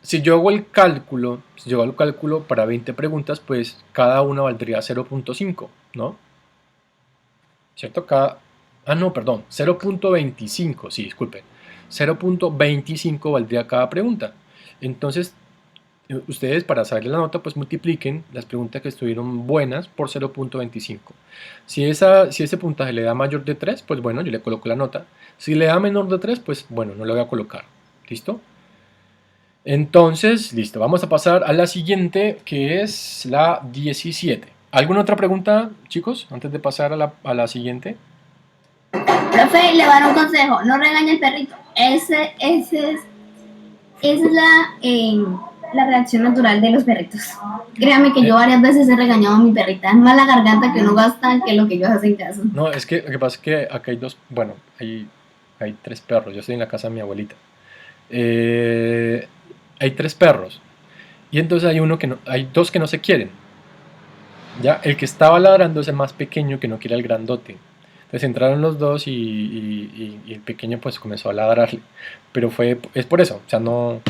Si yo hago el cálculo para 20 preguntas, pues cada una valdría 0.5, ¿no? ¿Cierto? no, perdón, 0.25, sí, disculpen. 0.25 valdría cada pregunta. Entonces, ustedes para saber la nota, pues multipliquen las preguntas que estuvieron buenas por 0.25. Si ese puntaje le da mayor de 3, pues bueno, yo le coloco la nota. Si le da menor de 3, pues bueno, no le voy a colocar. ¿Listo? Entonces, listo, vamos a pasar a la siguiente, que es la 17. ¿Alguna otra pregunta, chicos, antes de pasar a la siguiente? Profe, le voy a dar un consejo, no regañe al perrito. Esa es la reacción natural de los perritos. Créame que yo varias veces he regañado a mi perrita. Es más la garganta que uno gasta que lo que yo hago en casa. No, es que lo que pasa es que acá hay dos, bueno, hay 3 perros. Yo estoy en la casa de mi abuelita. Hay 3 perros. Y entonces hay 2 que no se quieren. ¿Ya? El que estaba ladrando es el más pequeño que no quiere al grandote. Entonces entraron los dos y el pequeño pues comenzó a ladrarle. Pero es por eso, o sea, no...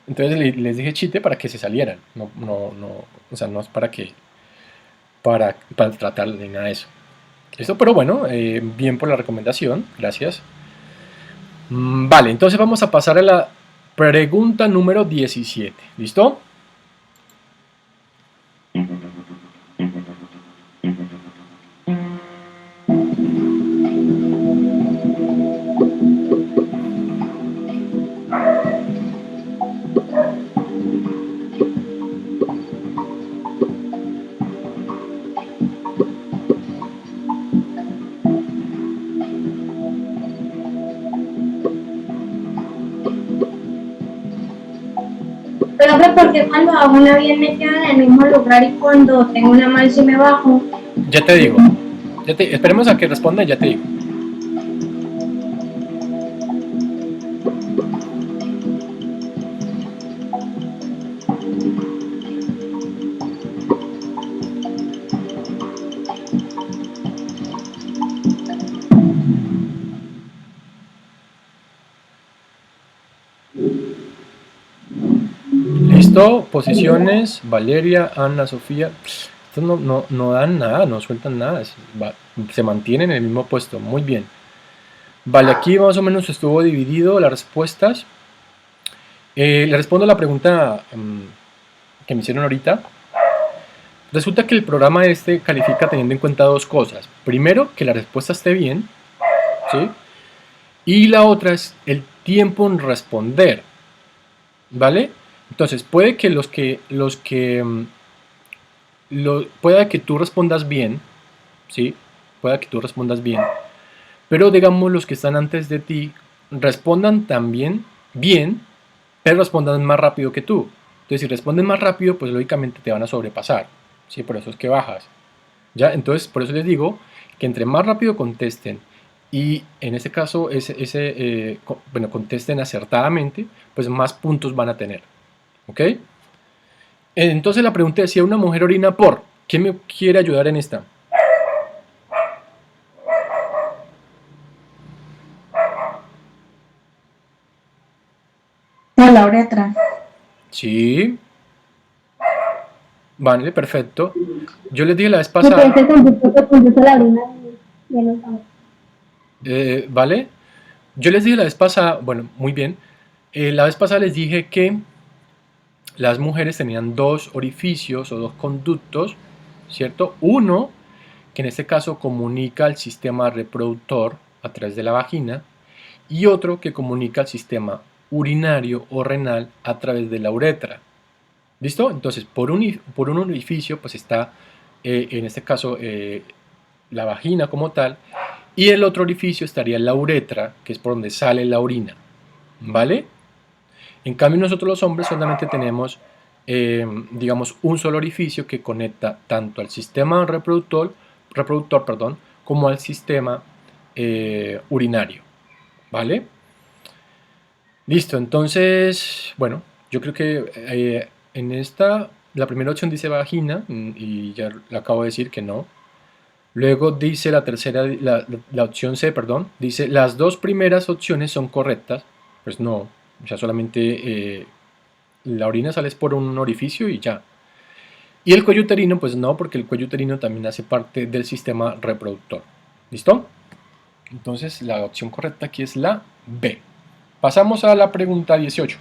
Entonces les dije chite para que se salieran. O sea, no es para tratar de nada de eso. Esto, pero bueno, bien por la recomendación, gracias. Vale, entonces vamos a pasar a la pregunta número 17. ¿Listo? porque cuando hago una bien me quedo en el mismo lugar y cuando tengo una mal sí me bajo. Ya te digo. Esperemos a que responda y ya te digo. Listo, posiciones, Valeria, Ana, Sofía. Estos no dan nada, no sueltan nada, se mantienen en el mismo puesto, muy bien. Vale, aquí más o menos estuvo dividido las respuestas. Le respondo a la pregunta que me hicieron ahorita. Resulta que el programa califica teniendo en cuenta dos cosas. Primero, que la respuesta esté bien, ¿sí? Y la otra es el tiempo en responder, ¿vale? Entonces, puede que pueda que tú respondas bien, ¿sí? Pueda que tú respondas bien, pero digamos los que están antes de ti respondan también bien, pero respondan más rápido que tú. Entonces, si responden más rápido, pues lógicamente te van a sobrepasar, ¿sí? Por eso es que bajas, ¿ya? Entonces, por eso les digo que entre más rápido contesten y en este caso contesten acertadamente, pues más puntos van a tener, ¿ok? Entonces la pregunta decía, una mujer orina por. ¿Quién me quiere ayudar en esta? Por la uretra. Sí. Vale, perfecto. Yo les dije la vez pasada. ¿Vale? Yo les dije la vez pasada, bueno, muy bien. La vez pasada les dije que las mujeres tenían dos orificios o dos conductos, ¿cierto? Uno, que en este caso comunica al sistema reproductor a través de la vagina, y otro que comunica al sistema urinario o renal a través de la uretra. ¿Listo? Entonces, por un orificio, pues está, en este caso, la vagina como tal, y el otro orificio estaría la uretra, que es por donde sale la orina. ¿Vale? En cambio, nosotros los hombres solamente tenemos, digamos, un solo orificio que conecta tanto al sistema reproductor como al sistema urinario. ¿Vale? Listo, entonces, bueno, yo creo que en esta, la primera opción dice vagina, y ya le acabo de decir que no. Luego dice la tercera, la opción C, perdón, dice las dos primeras opciones son correctas. Pues no, o sea, solamente la orina sale por un orificio y ya. Y el cuello uterino, pues no, porque el cuello uterino también hace parte del sistema reproductor. ¿Listo? Entonces la opción correcta aquí es la B. Pasamos a la pregunta 18.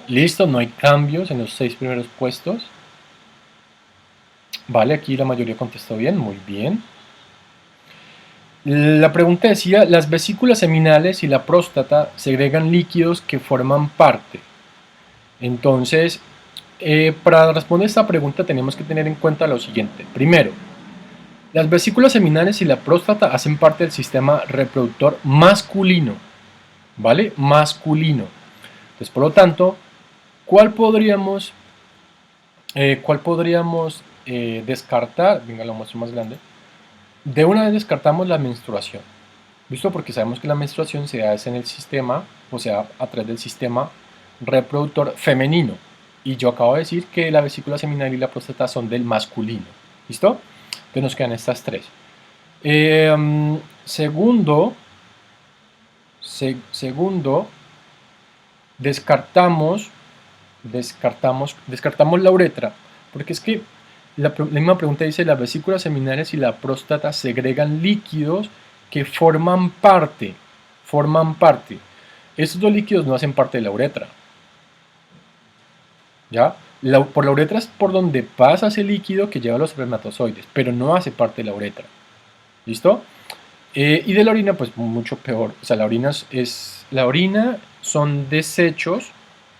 Listo, no hay cambios en los 6 primeros puestos. Vale, aquí la mayoría contestó bien, muy bien. La pregunta decía, las vesículas seminales y la próstata segregan líquidos que forman parte. Entonces, para responder esta pregunta tenemos que tener en cuenta lo siguiente. Primero, las vesículas seminales y la próstata hacen parte del sistema reproductor masculino, ¿vale? Masculino. Entonces, por lo tanto, ¿cuál podríamos descartar? Venga, lo muestro más grande. De una vez descartamos la menstruación, ¿listo? Porque sabemos que la menstruación se da en el sistema, o sea, a través del sistema reproductor femenino, y yo acabo de decir que la vesícula seminal y la próstata son del masculino. ¿Listo? Entonces nos quedan estas tres. Segundo, descartamos la uretra, porque es que la misma pregunta dice: las vesículas seminales y la próstata segregan líquidos que forman parte. Estos dos líquidos no hacen parte de la uretra. ¿Ya? Por la uretra es por donde pasa ese líquido que lleva los espermatozoides, pero no hace parte de la uretra. ¿Listo? Y de la orina, pues mucho peor. O sea, la orina son desechos,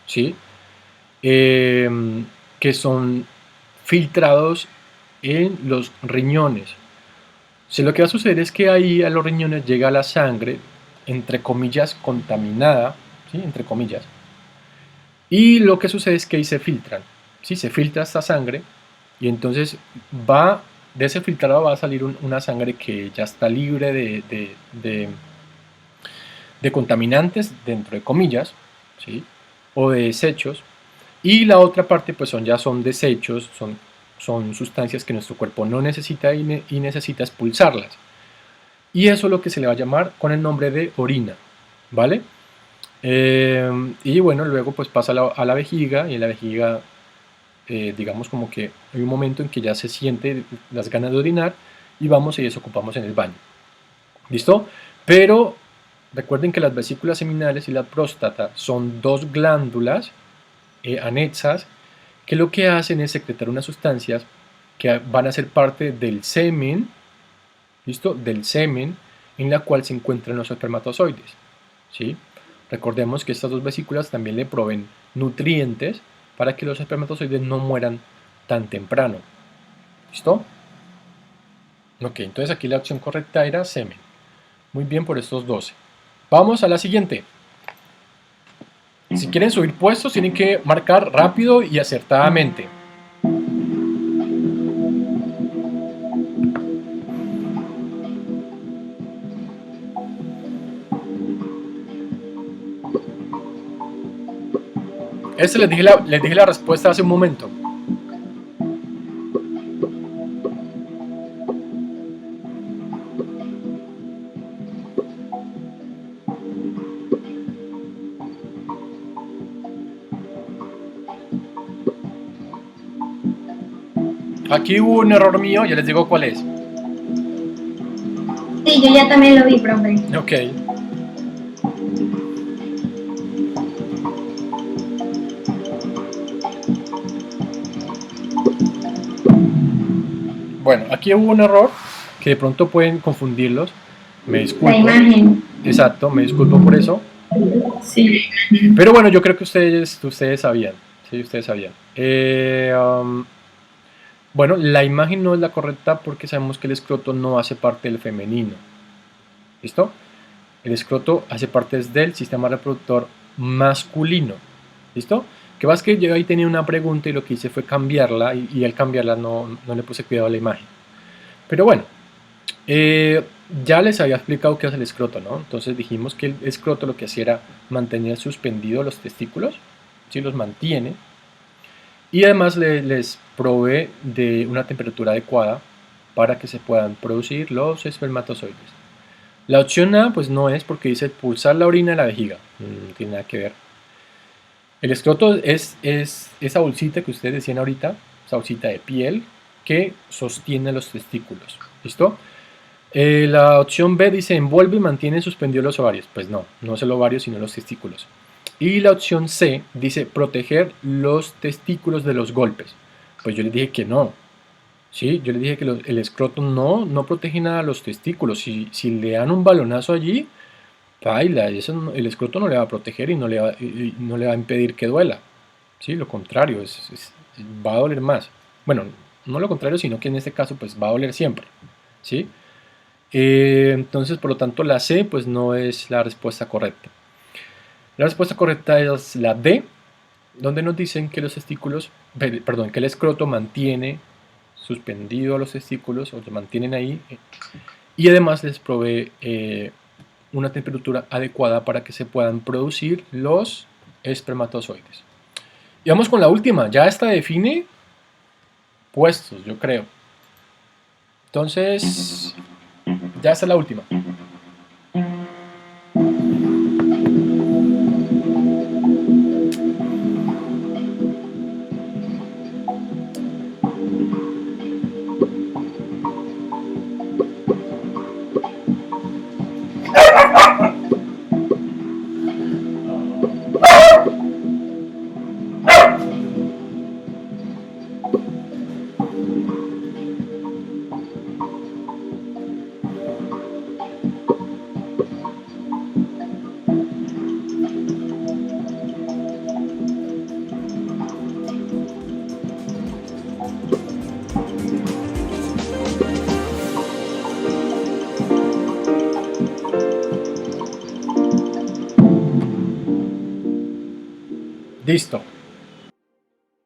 ¿sí? Que son filtrados en los riñones. O sea, lo que va a suceder es que ahí a los riñones llega la sangre, entre comillas, contaminada, ¿sí? Entre comillas. Y lo que sucede es que ahí se filtran, ¿sí? Se filtra esta sangre y entonces de ese filtrado va a salir una sangre que ya está libre de contaminantes, dentro de comillas, ¿sí? O de desechos. Y la otra parte pues ya son desechos, son sustancias que nuestro cuerpo no necesita y necesita expulsarlas. Y eso es lo que se le va a llamar con el nombre de orina, ¿vale? Y bueno, luego pues pasa a la vejiga, y en la vejiga digamos como que hay un momento en que ya se siente las ganas de orinar y vamos y desocupamos en el baño. ¿Listo? Pero recuerden que las vesículas seminales y la próstata son dos glándulas anexas que lo que hacen es secretar unas sustancias que van a ser parte del semen, ¿listo? Del semen en la cual se encuentran los espermatozoides, ¿sí? Recordemos que estas dos vesículas también le proveen nutrientes para que los espermatozoides no mueran tan temprano. ¿Listo? Ok, entonces aquí la opción correcta era semen. Muy bien por estos 12. Vamos a la siguiente. Si quieren subir puestos, tienen que marcar rápido y acertadamente. Les dije la respuesta hace un momento. Aquí hubo un error mío, ya les digo cuál es. Sí, yo ya también lo vi, profe. Ok. Bueno, aquí hubo un error que de pronto pueden confundirlos. Me disculpo. La imagen. Exacto, me disculpo por eso. Sí. Pero bueno, yo creo que ustedes sabían. Sí, ustedes sabían. Bueno, la imagen no es la correcta porque sabemos que el escroto no hace parte del femenino. ¿Listo? El escroto hace parte del sistema reproductor masculino. ¿Listo? Que vas que yo ahí tenía una pregunta y lo que hice fue cambiarla y al cambiarla no le puse cuidado a la imagen. Pero bueno, ya les había explicado qué es el escroto, ¿no? Entonces dijimos que el escroto lo que hacía era mantener suspendidos los testículos, ¿sí? Los mantiene. Y además les provee de una temperatura adecuada para que se puedan producir los espermatozoides. La opción A pues no es porque dice expulsar la orina de la vejiga, no tiene nada que ver. El escroto es esa bolsita que ustedes decían ahorita, esa bolsita de piel que sostiene los testículos. ¿Listo? La opción B dice envuelve y mantiene suspendidos los ovarios. Pues no es el ovario sino los testículos. Y la opción C dice proteger los testículos de los golpes. Pues yo les dije que no. ¿Sí? Yo les dije que el escroto no protege nada a los testículos. Si le dan un balonazo allí, baila, el escroto no le va a proteger y no le va a impedir que duela. ¿Sí? Lo contrario, va a doler más. Bueno, no lo contrario, sino que en este caso pues va a doler siempre. ¿Sí? Entonces, por lo tanto, la C pues no es la respuesta correcta. La respuesta correcta es la D, donde nos dicen que que el escroto mantiene suspendido a los testículos, o lo mantienen ahí, y además les provee una temperatura adecuada para que se puedan producir los espermatozoides. Y vamos con la última. Ya esta define puestos, yo creo. Entonces, ya está la última. Listo.